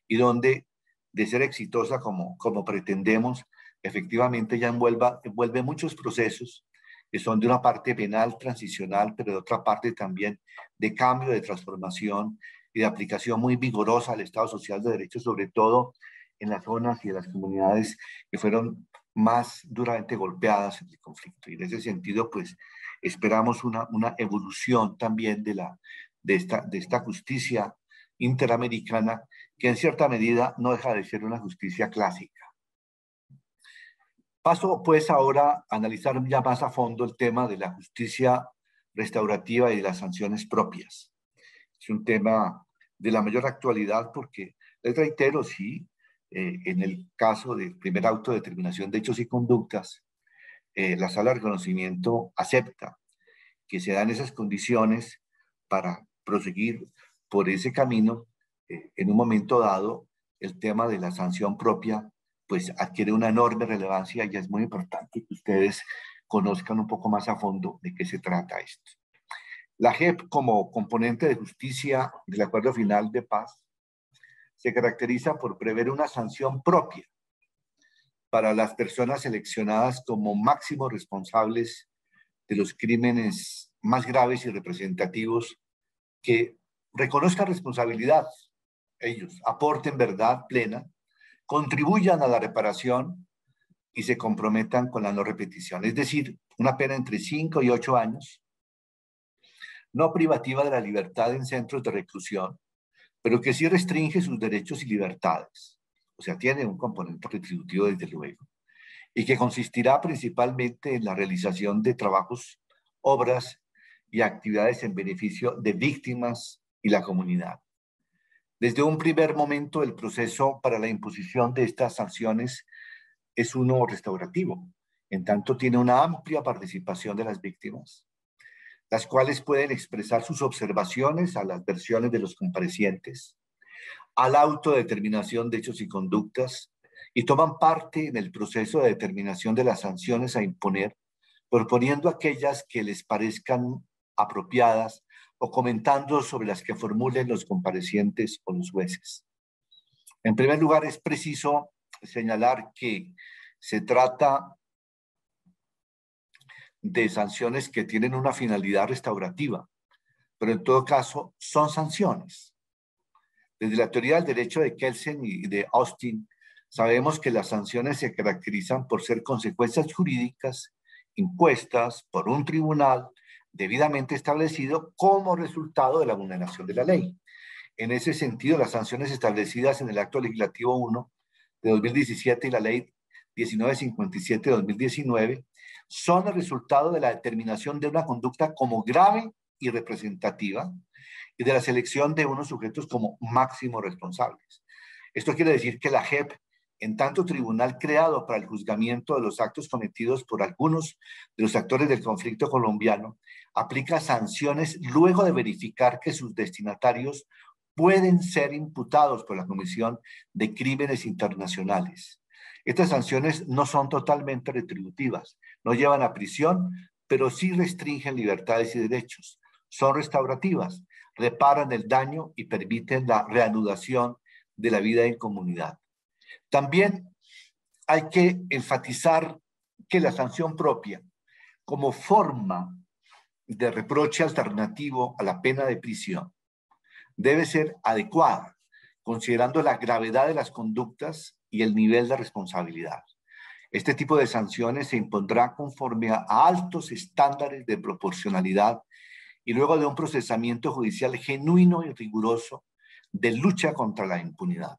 y donde, de ser exitosa como pretendemos, efectivamente ya envuelve muchos procesos que son de una parte penal transicional, pero de otra parte también de cambio, de transformación y de aplicación muy vigorosa al Estado Social de Derecho, sobre todo en las zonas y en las comunidades que fueron más duramente golpeadas en el conflicto. Y en ese sentido, pues, esperamos una evolución también de esta justicia interamericana, que en cierta medida no deja de ser una justicia clásica. Paso pues ahora a analizar ya más a fondo el tema de la justicia restaurativa y de las sanciones propias. Es un tema de la mayor actualidad porque, les reitero, sí, en el caso del primer autodeterminación de hechos y conductas, la sala de reconocimiento acepta que se dan esas condiciones para proseguir por ese camino. En un momento dado, el tema de la sanción propia pues adquiere una enorme relevancia y es muy importante que ustedes conozcan un poco más a fondo de qué se trata esto. La JEP, como componente de justicia del Acuerdo Final de Paz, se caracteriza por prever una sanción propia para las personas seleccionadas como máximos responsables de los crímenes más graves y representativos, que reconozcan responsabilidad, ellos aporten verdad plena, contribuyan a la reparación y se comprometan con la no repetición. Es decir, una pena entre 5 y 8 años, no privativa de la libertad en centros de reclusión, pero que sí restringe sus derechos y libertades. O sea, tiene un componente retributivo desde luego, y que consistirá principalmente en la realización de trabajos, obras y actividades en beneficio de víctimas y la comunidad. Desde un primer momento, el proceso para la imposición de estas sanciones es uno restaurativo, en tanto tiene una amplia participación de las víctimas, las cuales pueden expresar sus observaciones a las versiones de los comparecientes, a la autodeterminación de hechos y conductas, y toman parte en el proceso de determinación de las sanciones a imponer, proponiendo aquellas que les parezcan apropiadas o comentando sobre las que formulen los comparecientes o los jueces. En primer lugar, es preciso señalar que se trata de sanciones que tienen una finalidad restaurativa, pero en todo caso son sanciones. Desde la teoría del derecho de Kelsen y de Austin, sabemos que las sanciones se caracterizan por ser consecuencias jurídicas impuestas por un tribunal debidamente establecido como resultado de la vulneración de la ley. En ese sentido, las sanciones establecidas en el Acto Legislativo 1 de 2017 y la Ley 1957 de 2019 son el resultado de la determinación de una conducta como grave y representativa y de la selección de unos sujetos como máximos responsables. Esto quiere decir que la JEP, en tanto tribunal creado para el juzgamiento de los actos cometidos por algunos de los actores del conflicto colombiano, aplica sanciones luego de verificar que sus destinatarios pueden ser imputados por la Comisión de Crímenes Internacionales. Estas sanciones no son totalmente retributivas, no llevan a prisión, pero sí restringen libertades y derechos. Son restaurativas, reparan el daño y permiten la reanudación de la vida en comunidad. También hay que enfatizar que la sanción propia, como forma de reproche alternativo a la pena de prisión, debe ser adecuada, considerando la gravedad de las conductas y el nivel de responsabilidad. Este tipo de sanciones se impondrá conforme a altos estándares de proporcionalidad y luego de un procesamiento judicial genuino y riguroso de lucha contra la impunidad.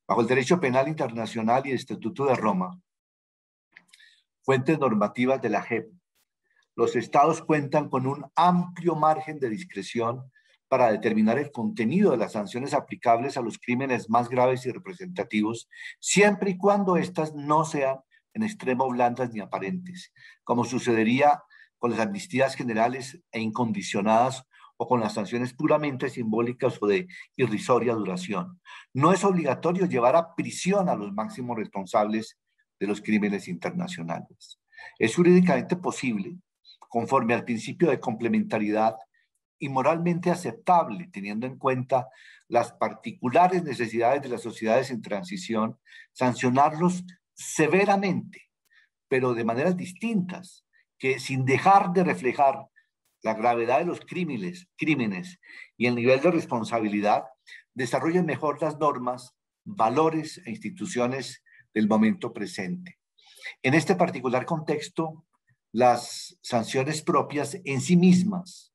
Bajo el derecho penal internacional y el Estatuto de Roma, fuentes normativas de la JEP, los estados cuentan con un amplio margen de discreción para determinar el contenido de las sanciones aplicables a los crímenes más graves y representativos, siempre y cuando éstas no sean en extremo blandas ni aparentes, como sucedería con las amnistías generales e incondicionadas o con las sanciones puramente simbólicas o de irrisoria duración. No es obligatorio llevar a prisión a los máximos responsables de los crímenes internacionales. Es jurídicamente posible conforme al principio de complementariedad y moralmente aceptable, teniendo en cuenta las particulares necesidades de las sociedades en transición, sancionarlos severamente, pero de maneras distintas, que sin dejar de reflejar la gravedad de los crímenes y el nivel de responsabilidad, desarrollen mejor las normas, valores e instituciones del momento presente. En este particular contexto, las sanciones propias en sí mismas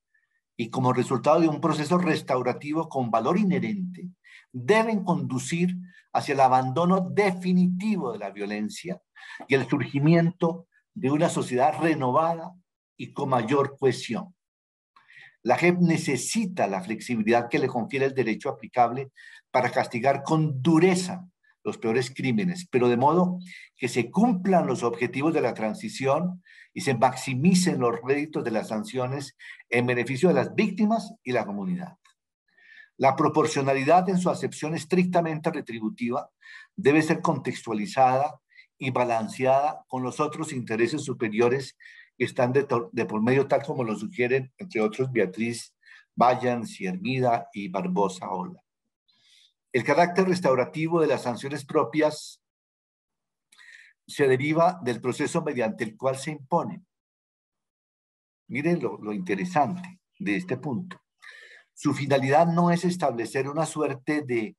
y como resultado de un proceso restaurativo con valor inherente, deben conducir hacia el abandono definitivo de la violencia y el surgimiento de una sociedad renovada y con mayor cohesión. La JEP necesita la flexibilidad que le confiere el derecho aplicable para castigar con dureza los peores crímenes, pero de modo que se cumplan los objetivos de la transición y se maximicen los réditos de las sanciones en beneficio de las víctimas y la comunidad. La proporcionalidad en su acepción estrictamente retributiva debe ser contextualizada y balanceada con los otros intereses superiores que están de por medio, tal como lo sugieren, entre otros, Beatriz Bayans, Hermida y Barbosa Ola. El carácter restaurativo de las sanciones propias se deriva del proceso mediante el cual se imponen. Miren lo interesante de este punto. Su finalidad no es establecer una suerte de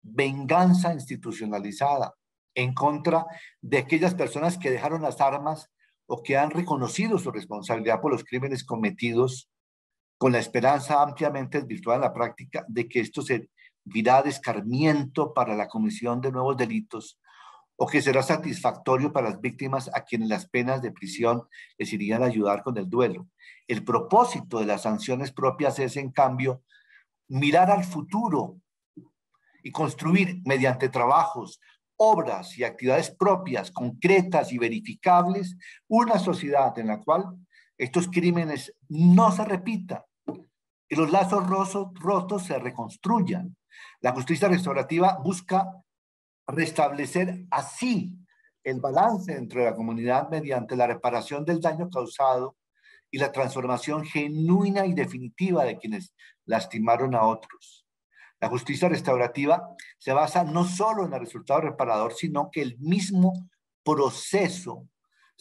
venganza institucionalizada en contra de aquellas personas que dejaron las armas o que han reconocido su responsabilidad por los crímenes cometidos, con la esperanza ampliamente desvirtuada en la práctica de que esto servirá de escarmiento para la comisión de nuevos delitos o que será satisfactorio para las víctimas a quienes las penas de prisión les irían a ayudar con el duelo. El propósito de las sanciones propias es, en cambio, mirar al futuro y construir mediante trabajos, obras y actividades propias, concretas y verificables, una sociedad en la cual estos crímenes no se repitan y los lazos rotos se reconstruyan. La justicia restaurativa busca restablecer así el balance dentro de la comunidad mediante la reparación del daño causado y la transformación genuina y definitiva de quienes lastimaron a otros. La justicia restaurativa se basa no solo en el resultado reparador, sino que el mismo proceso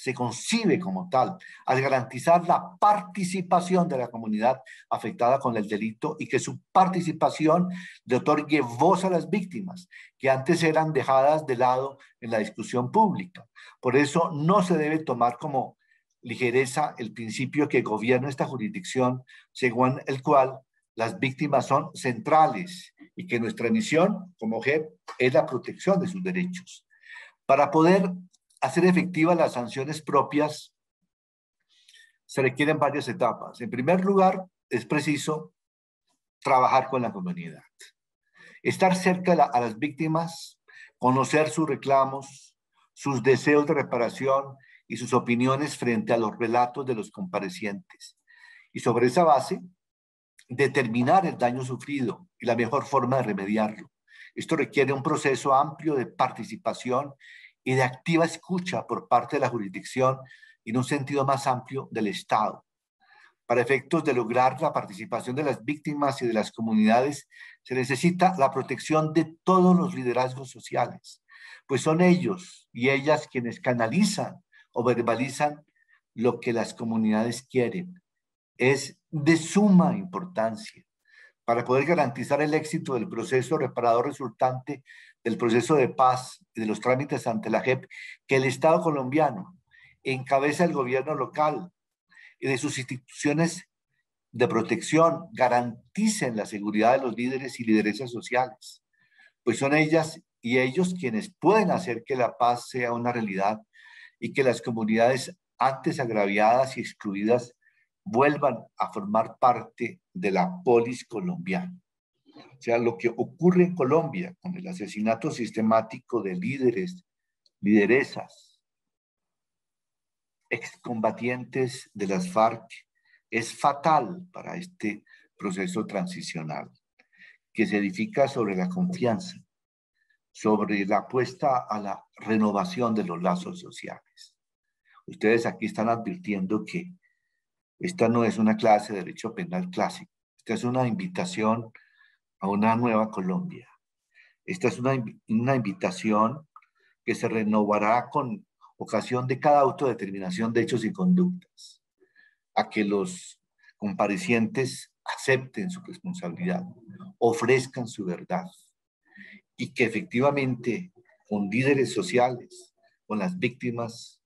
se concibe como tal, al garantizar la participación de la comunidad afectada con el delito y que su participación le otorgue voz a las víctimas, que antes eran dejadas de lado en la discusión pública. Por eso no se debe tomar como ligereza el principio que gobierna esta jurisdicción, según el cual las víctimas son centrales y que nuestra misión como JEP es la protección de sus derechos. Para poder hacer efectivas las sanciones propias, se requieren varias etapas. En primer lugar, es preciso trabajar con la comunidad, estar cerca a las víctimas, conocer sus reclamos, sus deseos de reparación y sus opiniones frente a los relatos de los comparecientes. Y sobre esa base, determinar el daño sufrido y la mejor forma de remediarlo. Esto requiere un proceso amplio de participación y de activa escucha por parte de la jurisdicción y en un sentido más amplio del Estado. Para efectos de lograr la participación de las víctimas y de las comunidades, se necesita la protección de todos los liderazgos sociales, pues son ellos y ellas quienes canalizan o verbalizan lo que las comunidades quieren. Es de suma importancia para poder garantizar el éxito del proceso reparador resultante del proceso de paz y de los trámites ante la JEP, que el Estado colombiano encabeza el gobierno local y de sus instituciones de protección garanticen la seguridad de los líderes y lideresas sociales, pues son ellas y ellos quienes pueden hacer que la paz sea una realidad y que las comunidades antes agraviadas y excluidas vuelvan a formar parte de la polis colombiana. O sea, lo que ocurre en Colombia con el asesinato sistemático de líderes, lideresas, excombatientes de las FARC, es fatal para este proceso transicional, que se edifica sobre la confianza, sobre la apuesta a la renovación de los lazos sociales. Ustedes aquí están advirtiendo que Esta no es una clase de derecho penal clásico. Esta es una invitación a una nueva Colombia. Esta es una invitación que se renovará con ocasión de cada autodeterminación de hechos y conductas, a que los comparecientes acepten su responsabilidad, ofrezcan su verdad y que efectivamente con líderes sociales, con las víctimas,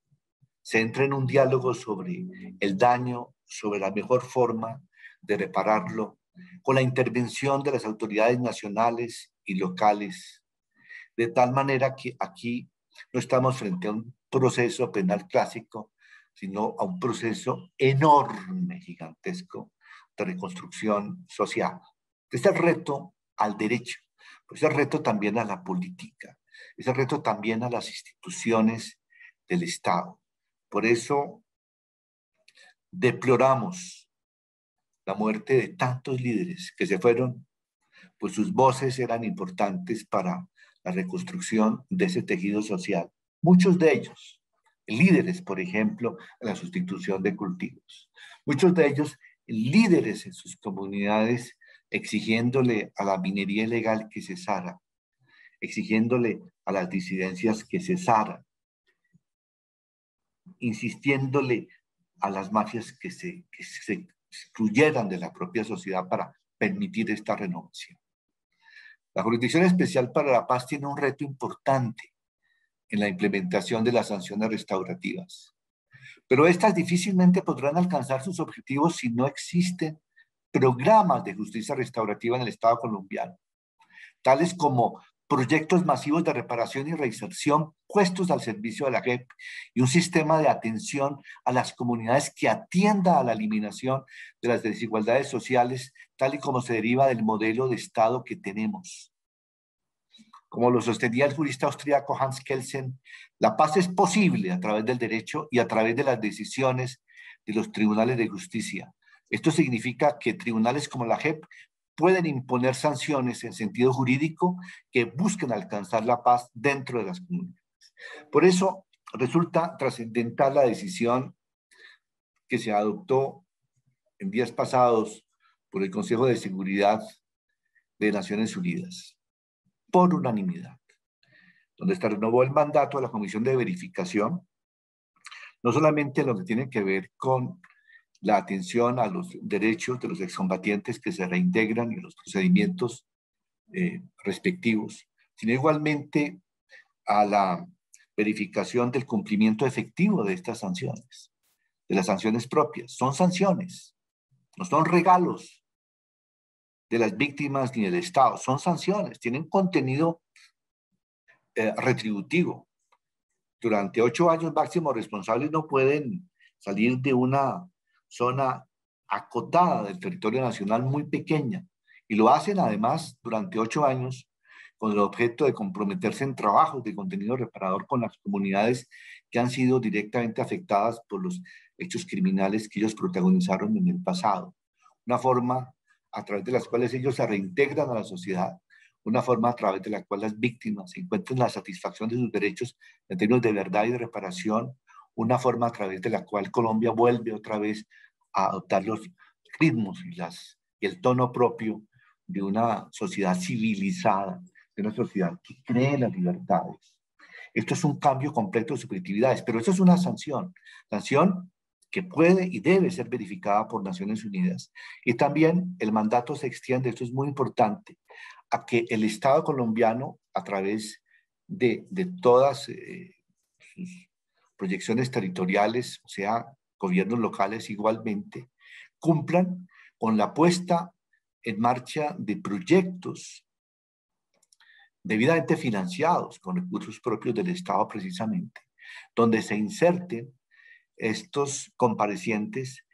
se entre en un diálogo sobre el daño, sobre la mejor forma de repararlo, con la intervención de las autoridades nacionales y locales, de tal manera que aquí no estamos frente a un proceso penal clásico, sino a un proceso enorme, gigantesco, de reconstrucción social. Este es el reto al derecho, pues es el reto también a la política, es el reto también a las instituciones del Estado. Por eso deploramos la muerte de tantos líderes que se fueron, pues sus voces eran importantes para la reconstrucción de ese tejido social. Muchos de ellos, líderes, por ejemplo, en la sustitución de cultivos. Muchos de ellos, líderes en sus comunidades, exigiéndole a la minería ilegal que cesara, exigiéndole a las disidencias que cesaran, insistiéndole a las mafias que se excluyeran de la propia sociedad para permitir esta renovación. La Jurisdicción Especial para la Paz tiene un reto importante en la implementación de las sanciones restaurativas, pero estas difícilmente podrán alcanzar sus objetivos si no existen programas de justicia restaurativa en el Estado colombiano, tales como proyectos masivos de reparación y reinserción puestos al servicio de la JEP y un sistema de atención a las comunidades que atienda a la eliminación de las desigualdades sociales, tal y como se deriva del modelo de Estado que tenemos. Como lo sostenía el jurista austríaco Hans Kelsen, la paz es posible a través del derecho y a través de las decisiones de los tribunales de justicia. Esto significa que tribunales como la JEP pueden imponer sanciones en sentido jurídico que busquen alcanzar la paz dentro de las comunidades. Por eso resulta trascendental la decisión que se adoptó en días pasados por el Consejo de Seguridad de Naciones Unidas, por unanimidad, donde se renovó el mandato de la Comisión de Verificación, no solamente en lo que tiene que ver con la atención a los derechos de los excombatientes que se reintegran y los procedimientos respectivos, sino igualmente a la verificación del cumplimiento efectivo de estas sanciones, de las sanciones propias. Son sanciones, no son regalos de las víctimas ni del Estado, son sanciones, tienen contenido retributivo. Durante 8 años máximo responsables no pueden salir de una zona acotada del territorio nacional muy pequeña y lo hacen además durante 8 años con el objeto de comprometerse en trabajos de contenido reparador con las comunidades que han sido directamente afectadas por los hechos criminales que ellos protagonizaron en el pasado. Una forma a través de las cuales ellos se reintegran a la sociedad, una forma a través de la cual las víctimas encuentran la satisfacción de sus derechos en términos de verdad y de reparación, una forma a través de la cual Colombia vuelve otra vez a adoptar los ritmos y el tono propio de una sociedad civilizada, de una sociedad que cree en las libertades. Esto es un cambio completo de subjetividades, pero eso es una sanción que puede y debe ser verificada por Naciones Unidas. Y también el mandato se extiende, esto es muy importante, a que el Estado colombiano, a través de todas sus proyecciones territoriales, o sea, gobiernos locales igualmente, cumplan con la puesta en marcha de proyectos debidamente financiados con recursos propios del Estado precisamente, donde se inserten estos comparecientes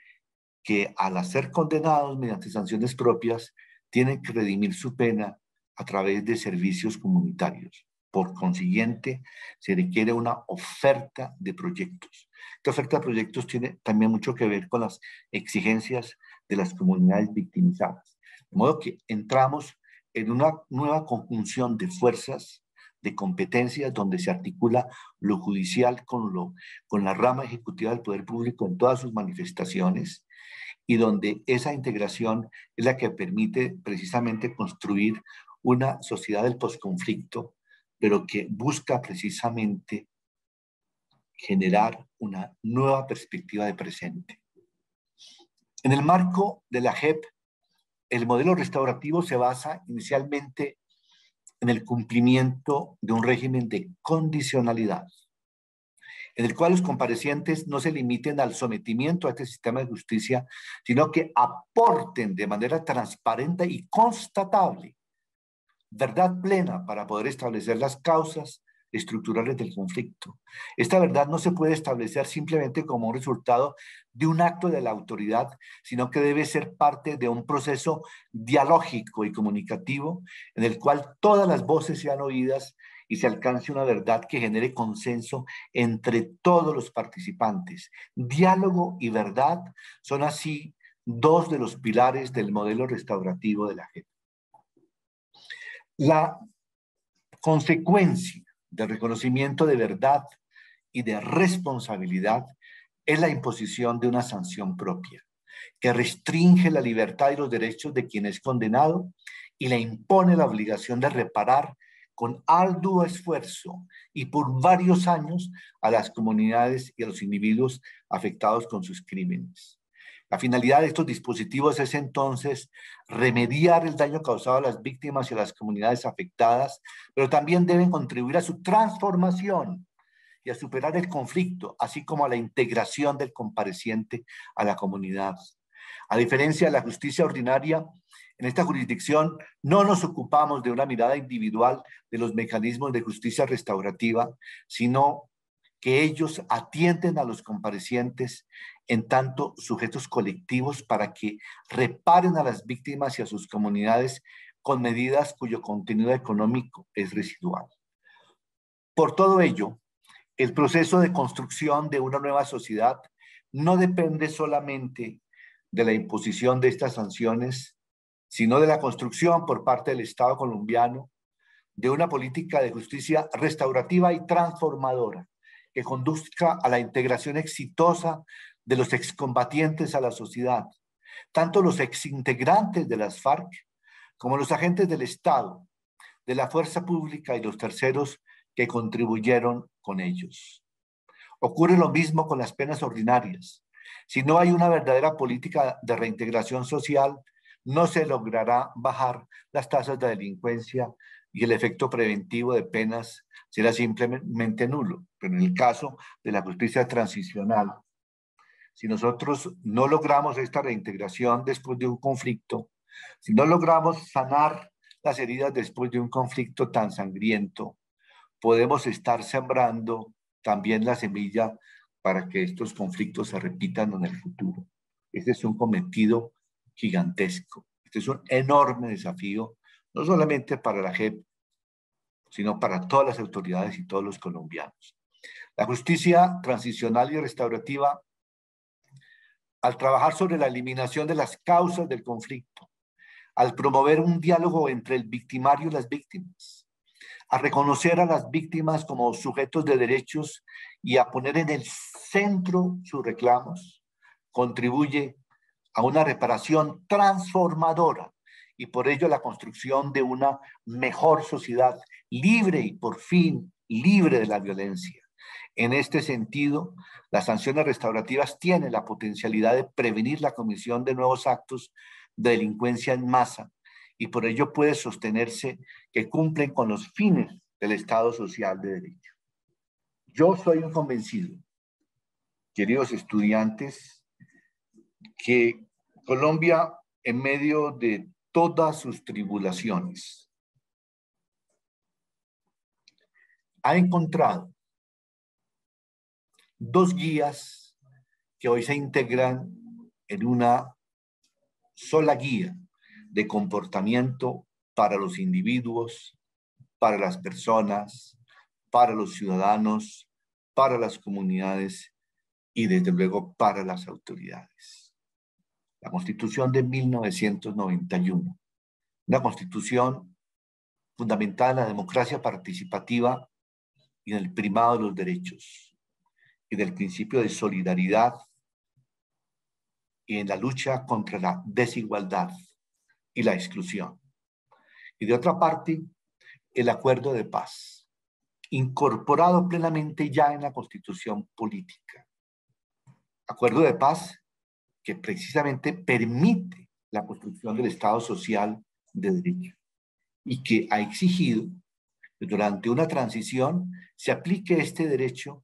que al ser condenados mediante sanciones propias tienen que redimir su pena a través de servicios comunitarios. Por consiguiente, se requiere una oferta de proyectos. Esta oferta de proyectos tiene también mucho que ver con las exigencias de las comunidades victimizadas. De modo que entramos en una nueva conjunción de fuerzas, de competencias, donde se articula lo judicial con la rama ejecutiva del poder público en todas sus manifestaciones, y donde esa integración es la que permite precisamente construir una sociedad del posconflicto, pero que busca precisamente generar una nueva perspectiva de presente. En el marco de la JEP, el modelo restaurativo se basa inicialmente en el cumplimiento de un régimen de condicionalidad, en el cual los comparecientes no se limiten al sometimiento a este sistema de justicia, sino que aporten de manera transparente y constatable verdad plena para poder establecer las causas estructurales del conflicto. Esta verdad no se puede establecer simplemente como un resultado de un acto de la autoridad, sino que debe ser parte de un proceso dialógico y comunicativo en el cual todas las voces sean oídas y se alcance una verdad que genere consenso entre todos los participantes. Diálogo y verdad son así dos de los pilares del modelo restaurativo de la JEP. La consecuencia del reconocimiento de verdad y de responsabilidad es la imposición de una sanción propia, que restringe la libertad y los derechos de quien es condenado y le impone la obligación de reparar con arduo esfuerzo y por varios años a las comunidades y a los individuos afectados con sus crímenes. La finalidad de estos dispositivos es entonces remediar el daño causado a las víctimas y a las comunidades afectadas, pero también deben contribuir a su transformación y a superar el conflicto, así como a la integración del compareciente a la comunidad. A diferencia de la justicia ordinaria, en esta jurisdicción no nos ocupamos de una mirada individual de los mecanismos de justicia restaurativa, sino que ellos atienden a los comparecientes en tanto sujetos colectivos para que reparen a las víctimas y a sus comunidades con medidas cuyo contenido económico es residual. Por todo ello, el proceso de construcción de una nueva sociedad no depende solamente de la imposición de estas sanciones, sino de la construcción por parte del Estado colombiano de una política de justicia restaurativa y transformadora que conduzca a la integración exitosa de los excombatientes a la sociedad, tanto los exintegrantes de las FARC como los agentes del Estado, de la fuerza pública y los terceros que contribuyeron con ellos. Ocurre lo mismo con las penas ordinarias. Si no hay una verdadera política de reintegración social, no se logrará bajar las tasas de delincuencia y el efecto preventivo de penas será simplemente nulo. Pero en el caso de la justicia transicional, si nosotros no logramos esta reintegración después de un conflicto, si no logramos sanar las heridas después de un conflicto tan sangriento, podemos estar sembrando también la semilla para que estos conflictos se repitan en el futuro. Este es un cometido gigantesco. Este es un enorme desafío, no solamente para la JEP, sino para todas las autoridades y todos los colombianos. La justicia transicional y restaurativa, al trabajar sobre la eliminación de las causas del conflicto, al promover un diálogo entre el victimario y las víctimas, a reconocer a las víctimas como sujetos de derechos y a poner en el centro sus reclamos, contribuye a una reparación transformadora y por ello a la construcción de una mejor sociedad libre y por fin libre de la violencia. En este sentido, las sanciones restaurativas tienen la potencialidad de prevenir la comisión de nuevos actos de delincuencia en masa y por ello puede sostenerse que cumplen con los fines del Estado social de derecho. Yo soy un convencido, queridos estudiantes, que Colombia, en medio de todas sus tribulaciones, ha encontrado dos guías que hoy se integran en una sola guía de comportamiento para los individuos, para las personas, para los ciudadanos, para las comunidades y desde luego para las autoridades. La Constitución de 1991, una constitución fundamentada en la democracia participativa y en el primado de los derechos y del principio de solidaridad y en la lucha contra la desigualdad y la exclusión. Y de otra parte, el acuerdo de paz, incorporado plenamente ya en la Constitución política. Acuerdo de paz que precisamente permite la construcción del Estado social de derecho y que ha exigido que durante una transición se aplique este derecho,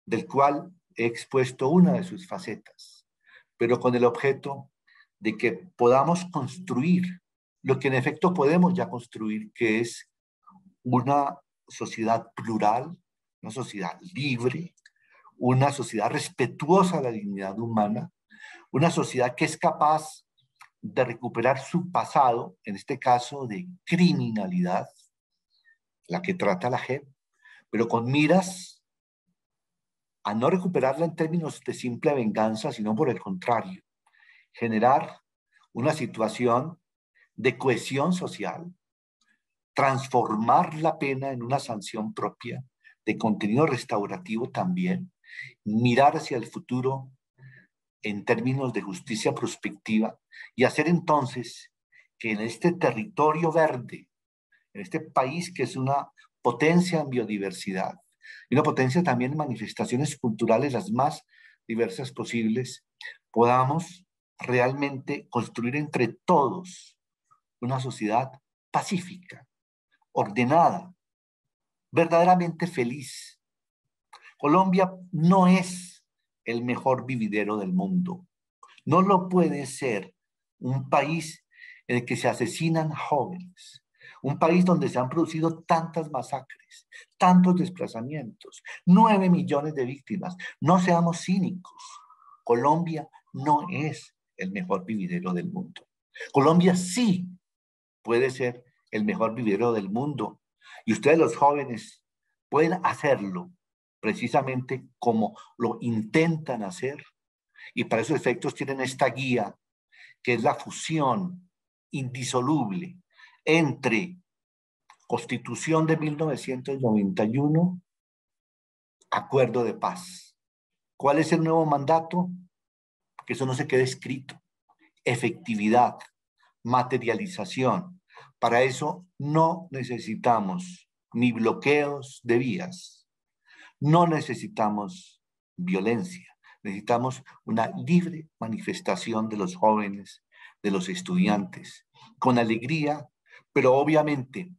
del cual he expuesto una de sus facetas, pero con el objeto de que podamos construir lo que en efecto podemos ya construir, que es una sociedad plural, una sociedad libre, una sociedad respetuosa de la dignidad humana, una sociedad que es capaz de recuperar su pasado, en este caso de criminalidad, la que trata la JEP, pero con miras a no recuperarla en términos de simple venganza, sino por el contrario, generar una situación de cohesión social, transformar la pena en una sanción propia, de contenido restaurativo también, mirar hacia el futuro en términos de justicia prospectiva y hacer entonces que en este territorio verde, en este país que es una potencia en biodiversidad y una potencia también en manifestaciones culturales las más diversas posibles, podamos realmente construir entre todos una sociedad pacífica, ordenada, verdaderamente feliz. Colombia no es el mejor vividero del mundo. No lo puede ser un país en el que se asesinan jóvenes, un país donde se han producido tantas masacres, tantos desplazamientos, 9 millones de víctimas. No seamos cínicos. Colombia no es el mejor vividero del mundo. Colombia sí puede ser el mejor vividero del mundo. Y ustedes los jóvenes pueden hacerlo precisamente como lo intentan hacer. Y para esos efectos tienen esta guía, que es la fusión indisoluble entre Constitución de 1991, Acuerdo de Paz. ¿Cuál es el nuevo mandato? Que eso no se quede escrito. Efectividad, materialización. Para eso no necesitamos ni bloqueos de vías, no necesitamos violencia, necesitamos una libre manifestación de los jóvenes, de los estudiantes, con alegría, pero obviamente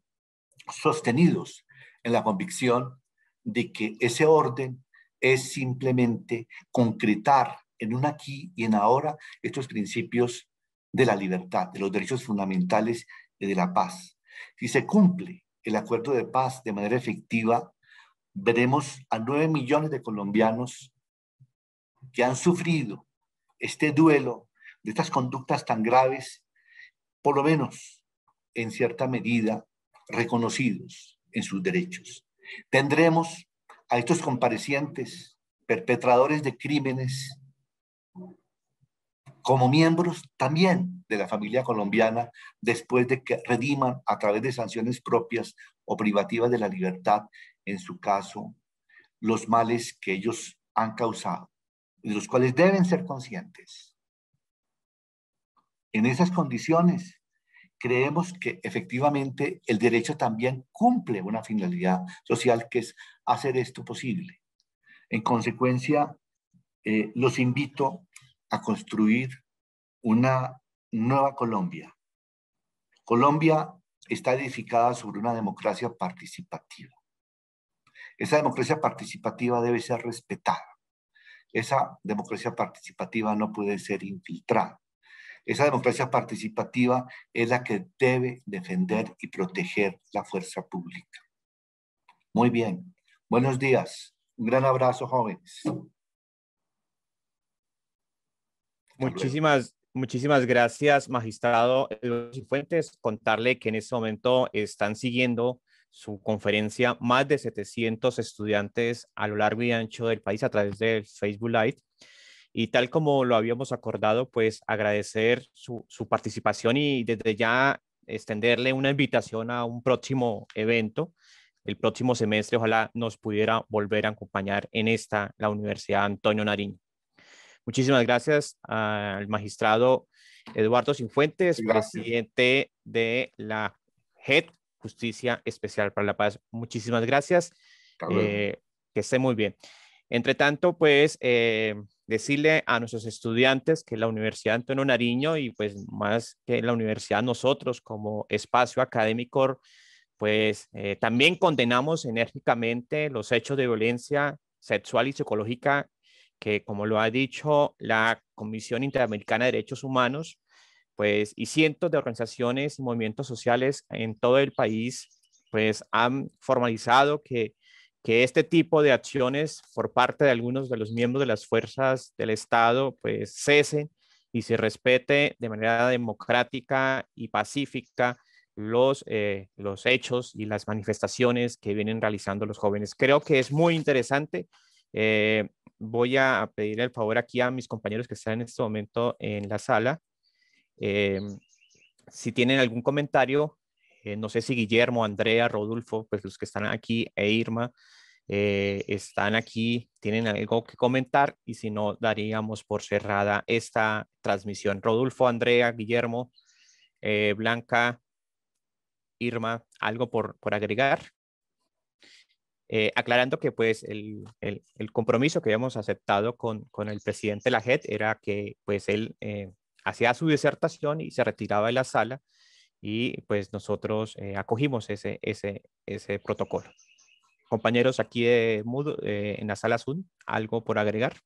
sostenidos en la convicción de que ese orden es simplemente concretar en un aquí y en ahora estos principios de la libertad, de los derechos fundamentales y de la paz. Si se cumple el acuerdo de paz de manera efectiva, veremos a 9 millones de colombianos que han sufrido este duelo de estas conductas tan graves, por lo menos en cierta medida reconocidos en sus derechos. Tendremos a estos comparecientes, perpetradores de crímenes, como miembros también de la familia colombiana, después de que rediman a través de sanciones propias o privativas de la libertad, en su caso, los males que ellos han causado y de los cuales deben ser conscientes. En esas condiciones, creemos que efectivamente el derecho también cumple una finalidad social, que es hacer esto posible. En consecuencia, los invito a construir una nueva Colombia. Colombia está edificada sobre una democracia participativa. Esa democracia participativa debe ser respetada. Esa democracia participativa no puede ser infiltrada. Esa democracia participativa es la que debe defender y proteger la fuerza pública. Muy bien. Buenos días. Un gran abrazo, jóvenes. Muchísimas gracias, magistrado Eduardo Cifuentes. Contarle que en este momento están siguiendo su conferencia más de 700 estudiantes a lo largo y ancho del país a través del Facebook Live. Y tal como lo habíamos acordado, pues agradecer su participación y desde ya extenderle una invitación a un próximo evento. El próximo semestre, ojalá nos pudiera volver a acompañar en la Universidad Antonio Nariño. Muchísimas gracias al magistrado Eduardo Cifuentes, Gracias. presidente de la JEP, Justicia Especial para la Paz. Muchísimas gracias. Hasta luego. Que esté muy bien. Entre tanto, pues, decirle a nuestros estudiantes que la Universidad Antonio Nariño y pues más que la universidad, nosotros como espacio académico, pues también condenamos enérgicamente los hechos de violencia sexual y psicológica que, como lo ha dicho la Comisión Interamericana de Derechos Humanos, pues, y cientos de organizaciones y movimientos sociales en todo el país, pues, han formalizado que este tipo de acciones por parte de algunos de los miembros de las fuerzas del Estado, pues, cesen y se respete de manera democrática y pacífica los hechos y las manifestaciones que vienen realizando los jóvenes. Creo que es muy interesante. Voy a pedir el favor aquí a mis compañeros que están en este momento en la sala. Si tienen algún comentario, no sé si Guillermo, Andrea, Rodolfo, pues los que están aquí, e Irma, están aquí, tienen algo que comentar y si no, daríamos por cerrada esta transmisión. Rodolfo, Andrea, Guillermo, Blanca, Irma, ¿algo por agregar? Aclarando que pues el compromiso que habíamos aceptado con el presidente de la JEP era que pues él hacía su disertación y se retiraba de la sala y pues nosotros acogimos ese protocolo. Compañeros aquí en la sala Zoom, ¿algo por agregar?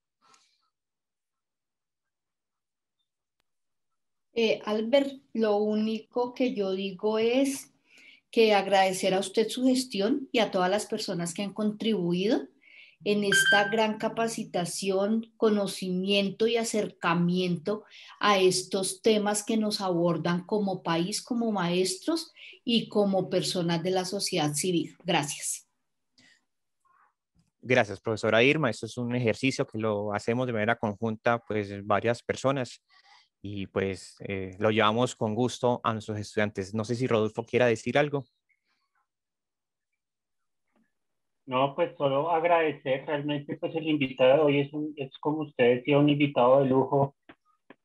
Albert, lo único que yo digo es que agradecer a usted su gestión y a todas las personas que han contribuido en esta gran capacitación, conocimiento y acercamiento a estos temas que nos abordan como país, como maestros y como personas de la sociedad civil. Gracias. Gracias, profesora Irma. Esto es un ejercicio que lo hacemos de manera conjunta, pues varias personas y pues lo llevamos con gusto a nuestros estudiantes. No sé si Rodolfo quiera decir algo. No, pues solo agradecer realmente pues el invitado de hoy es como usted decía, un invitado de lujo.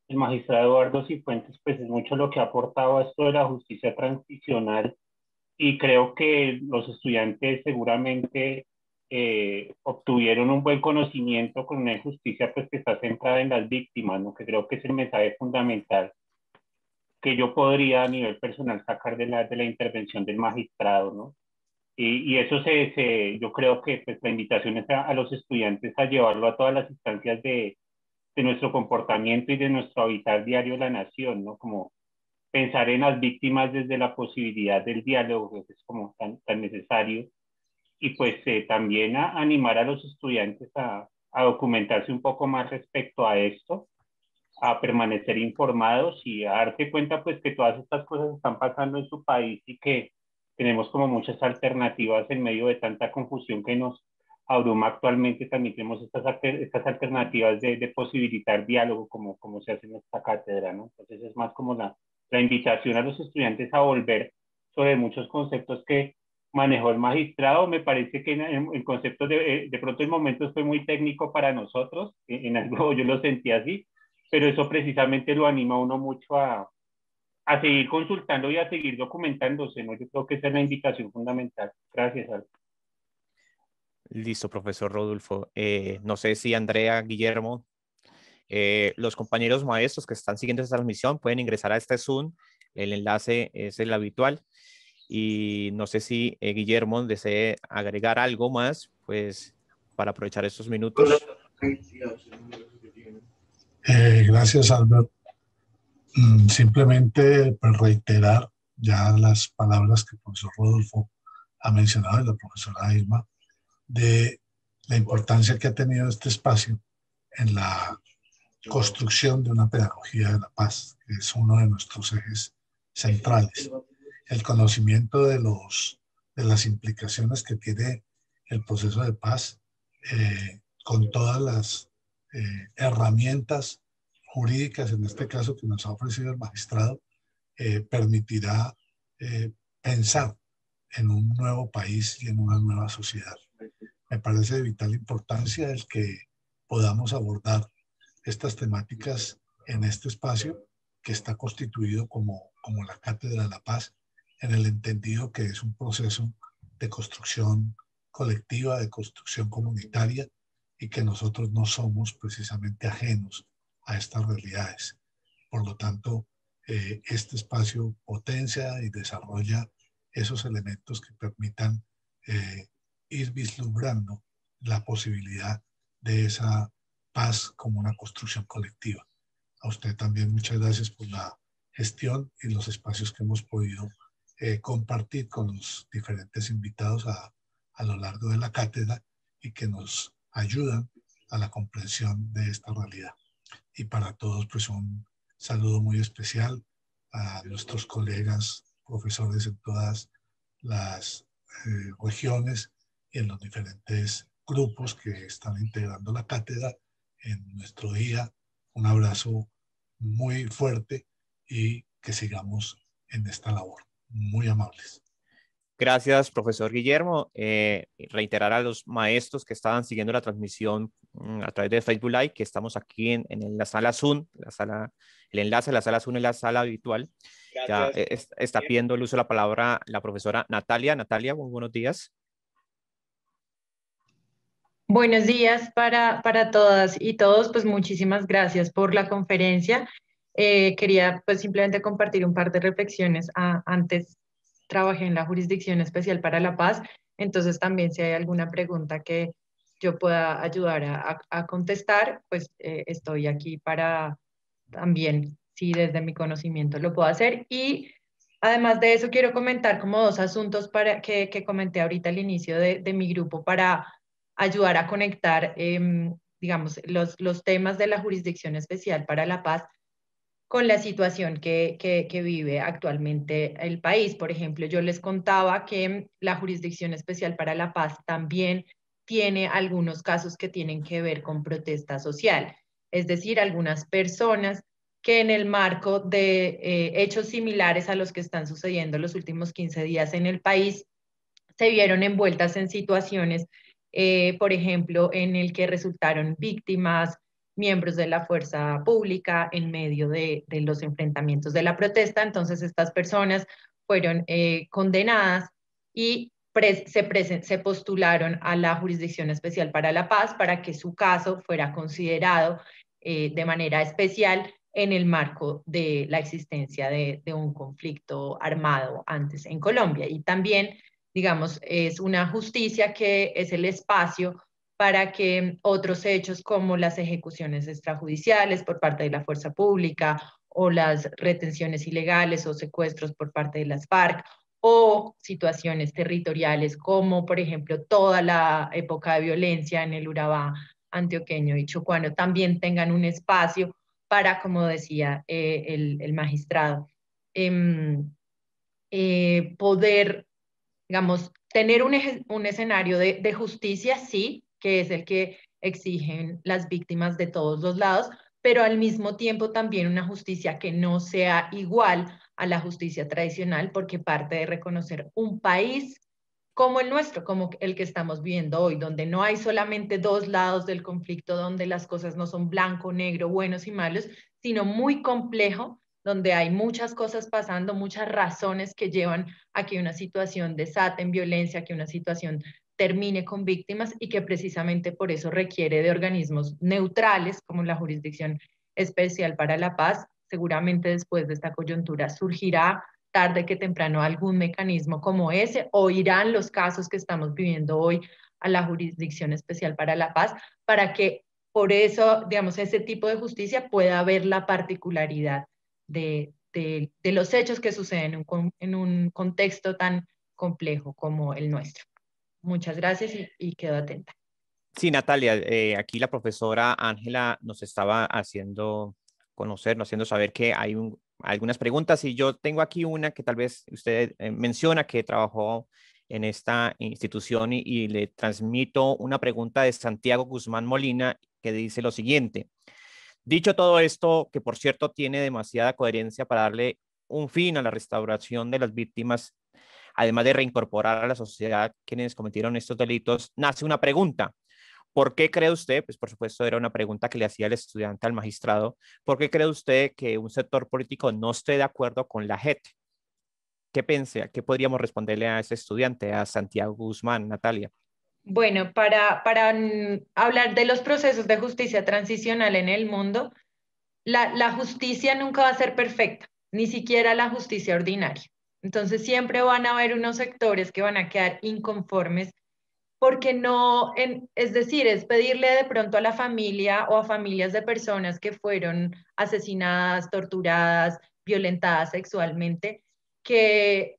El magistrado Eduardo Cifuentes pues es mucho lo que ha aportado a esto de la justicia transicional y creo que los estudiantes seguramente obtuvieron un buen conocimiento con una justicia pues que está centrada en las víctimas, ¿no? Que creo que es el mensaje fundamental que yo podría a nivel personal sacar de la intervención del magistrado, ¿no? Y eso yo creo que pues, la invitación es a los estudiantes a llevarlo a todas las instancias de nuestro comportamiento y de nuestro habitar diario de la nación, ¿no? Como pensar en las víctimas desde la posibilidad del diálogo, que es como tan necesario, y pues también a animar a los estudiantes a documentarse un poco más respecto a esto, a permanecer informados y a darse cuenta pues que todas estas cosas están pasando en su país y que tenemos como muchas alternativas en medio de tanta confusión que nos abruma actualmente. También tenemos estas alternativas de posibilitar diálogo como se hace en esta cátedra, ¿no? Entonces es más como la invitación a los estudiantes a volver sobre muchos conceptos que manejó el magistrado. Me parece que el concepto de pronto en momentos fue muy técnico para nosotros, en algo yo lo sentí así, pero eso precisamente lo anima a uno mucho a seguir consultando y a seguir documentándose, ¿no? Yo creo que esa es la invitación fundamental. Gracias, Alba. Listo, profesor Rodolfo. No sé si Andrea, Guillermo, los compañeros maestros que están siguiendo esta transmisión pueden ingresar a este Zoom. El enlace es el habitual. Y no sé si Guillermo desee agregar algo más, pues, para aprovechar estos minutos. Gracias, Albert. Simplemente pues, reiterar ya las palabras que el profesor Rodolfo ha mencionado y la profesora Irma de la importancia que ha tenido este espacio en la construcción de una pedagogía de la paz, que es uno de nuestros ejes centrales. El conocimiento de las implicaciones que tiene el proceso de paz con todas las herramientas jurídicas, en este caso que nos ha ofrecido el magistrado, permitirá pensar en un nuevo país y en una nueva sociedad. Me parece de vital importancia el que podamos abordar estas temáticas en este espacio que está constituido como la Cátedra de la Paz, en el entendido que es un proceso de construcción colectiva, de construcción comunitaria, y que nosotros no somos precisamente ajenos a estas realidades. Por lo tanto, este espacio potencia y desarrolla esos elementos que permitan ir vislumbrando la posibilidad de esa paz como una construcción colectiva. A usted también muchas gracias por la gestión y los espacios que hemos podido compartir con los diferentes invitados a lo largo de la cátedra y que nos ayudan a la comprensión de esta realidad. Y para todos, pues un saludo muy especial a nuestros colegas profesores en todas las regiones y en los diferentes grupos que están integrando la cátedra en nuestro día. Un abrazo muy fuerte y que sigamos en esta labor. Muy amables. Gracias, profesor Guillermo. Reiterar a los maestros que estaban siguiendo la transmisión a través de Facebook Live que estamos aquí en la sala Zoom, el enlace a la sala Zoom es la sala habitual. Ya está pidiendo el uso de la palabra la profesora Natalia. Natalia, muy buenos días. Buenos días para todas y todos, pues muchísimas gracias por la conferencia. Quería pues simplemente compartir un par de reflexiones. Antes trabajé en la Jurisdicción Especial para la Paz, entonces también si hay alguna pregunta que yo pueda ayudar a contestar, pues estoy aquí para también, si desde mi conocimiento lo puedo hacer. Y además de eso, quiero comentar como dos asuntos que comenté ahorita al inicio de mi grupo para ayudar a conectar, digamos, los temas de la Jurisdicción Especial para la Paz con la situación que vive actualmente el país. Por ejemplo, yo les contaba que la Jurisdicción Especial para la Paz también tiene algunos casos que tienen que ver con protesta social, es decir, algunas personas que en el marco de hechos similares a los que están sucediendo los últimos 15 días en el país, se vieron envueltas en situaciones, por ejemplo, en el que resultaron víctimas, miembros de la fuerza pública en medio de los enfrentamientos de la protesta. Entonces, estas personas fueron condenadas y se postularon a la Jurisdicción Especial para la Paz para que su caso fuera considerado de manera especial en el marco de la existencia de un conflicto armado antes en Colombia. Y también, digamos, es una justicia que es el espacio para que otros hechos como las ejecuciones extrajudiciales por parte de la fuerza pública o las retenciones ilegales o secuestros por parte de las FARC o situaciones territoriales como, por ejemplo, toda la época de violencia en el Urabá antioqueño y chocuano, también tengan un espacio para, como decía el magistrado, poder, digamos, tener un escenario de justicia, sí, que es el que exigen las víctimas de todos los lados, pero al mismo tiempo también una justicia que no sea igual a la justicia tradicional, porque parte de reconocer un país como el nuestro, como el que estamos viviendo hoy, donde no hay solamente dos lados del conflicto, donde las cosas no son blanco, negro, buenos y malos, sino muy complejo, donde hay muchas cosas pasando, muchas razones que llevan a que una situación desate en violencia, que una situación termine con víctimas y que precisamente por eso requiere de organismos neutrales como la Jurisdicción Especial para la Paz. Seguramente después de esta coyuntura surgirá tarde que temprano algún mecanismo como ese, o irán los casos que estamos viviendo hoy a la Jurisdicción Especial para la Paz, para que por eso, digamos, ese tipo de justicia pueda haber la particularidad de los hechos que suceden en un contexto tan complejo como el nuestro. Muchas gracias y quedo atenta. Sí, Natalia, aquí la profesora Ángela nos estaba haciendo conocer, haciendo saber que hay algunas preguntas y yo tengo aquí una que tal vez usted menciona que trabajó en esta institución y le transmito una pregunta de Santiago Guzmán Molina que dice lo siguiente. Dicho todo esto, que por cierto tiene demasiada coherencia para darle un fin a la restauración de las víctimas, además de reincorporar a la sociedad quienes cometieron estos delitos, nace una pregunta. ¿Por qué cree usted, pues por supuesto era una pregunta que le hacía el estudiante al magistrado, ¿por qué cree usted que un sector político no esté de acuerdo con la JET? ¿Qué piensa? ¿Qué podríamos responderle a ese estudiante, a Santiago Guzmán, Natalia? Bueno, para hablar de los procesos de justicia transicional en el mundo, la justicia nunca va a ser perfecta, ni siquiera la justicia ordinaria. Entonces siempre van a haber unos sectores que van a quedar inconformes porque no, es decir, es pedirle de pronto a la familia o a familias de personas que fueron asesinadas, torturadas, violentadas sexualmente, que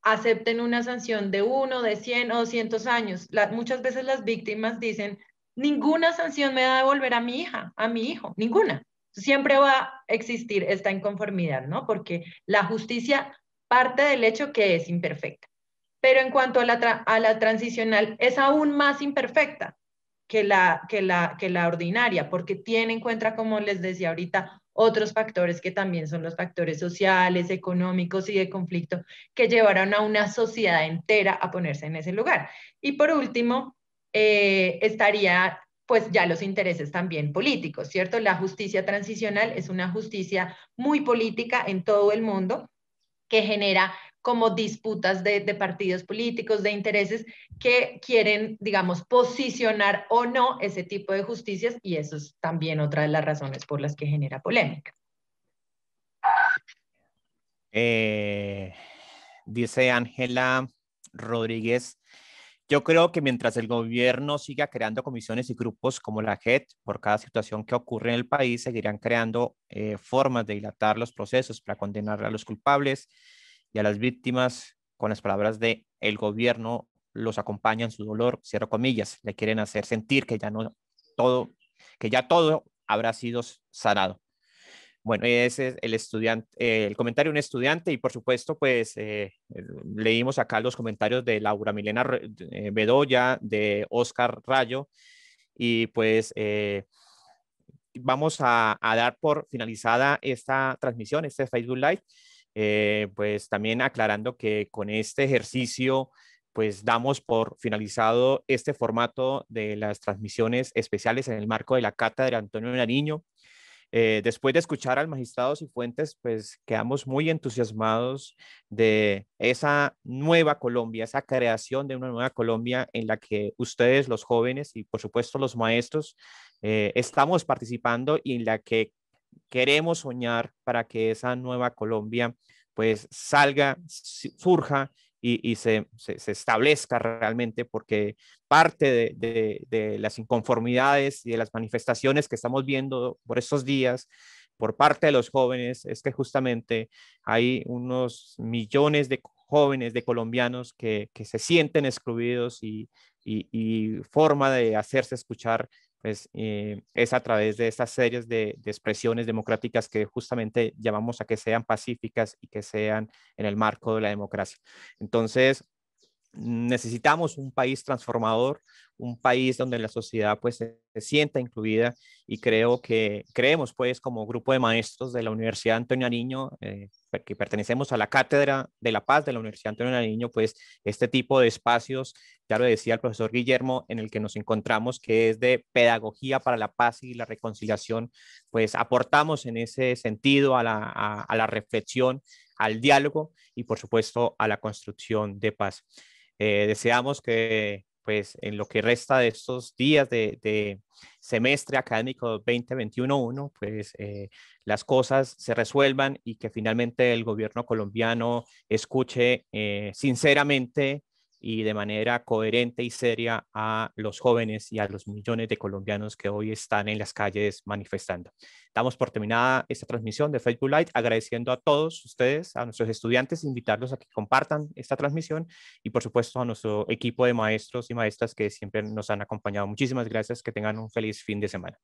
acepten una sanción de 1, de 100 o 200 años. Muchas veces las víctimas dicen, ninguna sanción me va a devolver a mi hija, a mi hijo, ninguna. Siempre va a existir esta inconformidad, ¿no? Porque la justicia parte del hecho que es imperfecta. Pero en cuanto a la transicional, es aún más imperfecta que la ordinaria, porque tiene en cuenta, como les decía ahorita, otros factores que también son los factores sociales, económicos y de conflicto que llevaron a una sociedad entera a ponerse en ese lugar. Y por último, estaría pues ya los intereses también políticos, ¿cierto? La justicia transicional es una justicia muy política en todo el mundo que genera como disputas de partidos políticos, de intereses que quieren, digamos, posicionar o no ese tipo de justicias, y eso es también otra de las razones por las que genera polémica. Dice Ángela Rodríguez, yo creo que mientras el gobierno siga creando comisiones y grupos como la JET, por cada situación que ocurre en el país, seguirán creando formas de dilatar los procesos para condenar a los culpables y a las víctimas con las palabras de el gobierno los acompaña en su dolor, cierro comillas, le quieren hacer sentir que ya no todo, que ya todo habrá sido sanado. Bueno, ese es el estudiante, el comentario de un estudiante y por supuesto, pues leímos acá los comentarios de Laura Milena Bedoya, de Oscar Rayo y pues vamos a dar por finalizada esta transmisión, este Facebook Live, pues también aclarando que con este ejercicio pues damos por finalizado este formato de las transmisiones especiales en el marco de la Cátedra Antonio Nariño. Después de escuchar al magistrado Cifuentes, pues quedamos muy entusiasmados de esa nueva Colombia, esa creación de una nueva Colombia en la que ustedes, los jóvenes y por supuesto los maestros, estamos participando y en la que queremos soñar para que esa nueva Colombia pues salga, surja y se establezca realmente, porque parte de las inconformidades y de las manifestaciones que estamos viendo por estos días por parte de los jóvenes es que justamente hay unos millones de jóvenes, de colombianos que se sienten excluidos y forma de hacerse escuchar pues, es a través de estas series de expresiones democráticas que justamente llamamos a que sean pacíficas y que sean en el marco de la democracia. Entonces, necesitamos un país transformador, un país donde la sociedad pues se sienta incluida y creemos pues como grupo de maestros de la Universidad Antonio Nariño, que pertenecemos a la Cátedra de la Paz de la Universidad Antonio Nariño, pues este tipo de espacios, ya lo decía el profesor Guillermo, en el que nos encontramos, que es de pedagogía para la paz y la reconciliación, pues aportamos en ese sentido a la reflexión, al diálogo y por supuesto a la construcción de paz. Deseamos que pues en lo que resta de estos días de semestre académico 2021-1, pues las cosas se resuelvan y que finalmente el gobierno colombiano escuche sinceramente y de manera coherente y seria a los jóvenes y a los millones de colombianos que hoy están en las calles manifestando. Damos por terminada esta transmisión de Facebook Live, agradeciendo a todos ustedes, a nuestros estudiantes, invitarlos a que compartan esta transmisión y por supuesto a nuestro equipo de maestros y maestras que siempre nos han acompañado. Muchísimas gracias, que tengan un feliz fin de semana.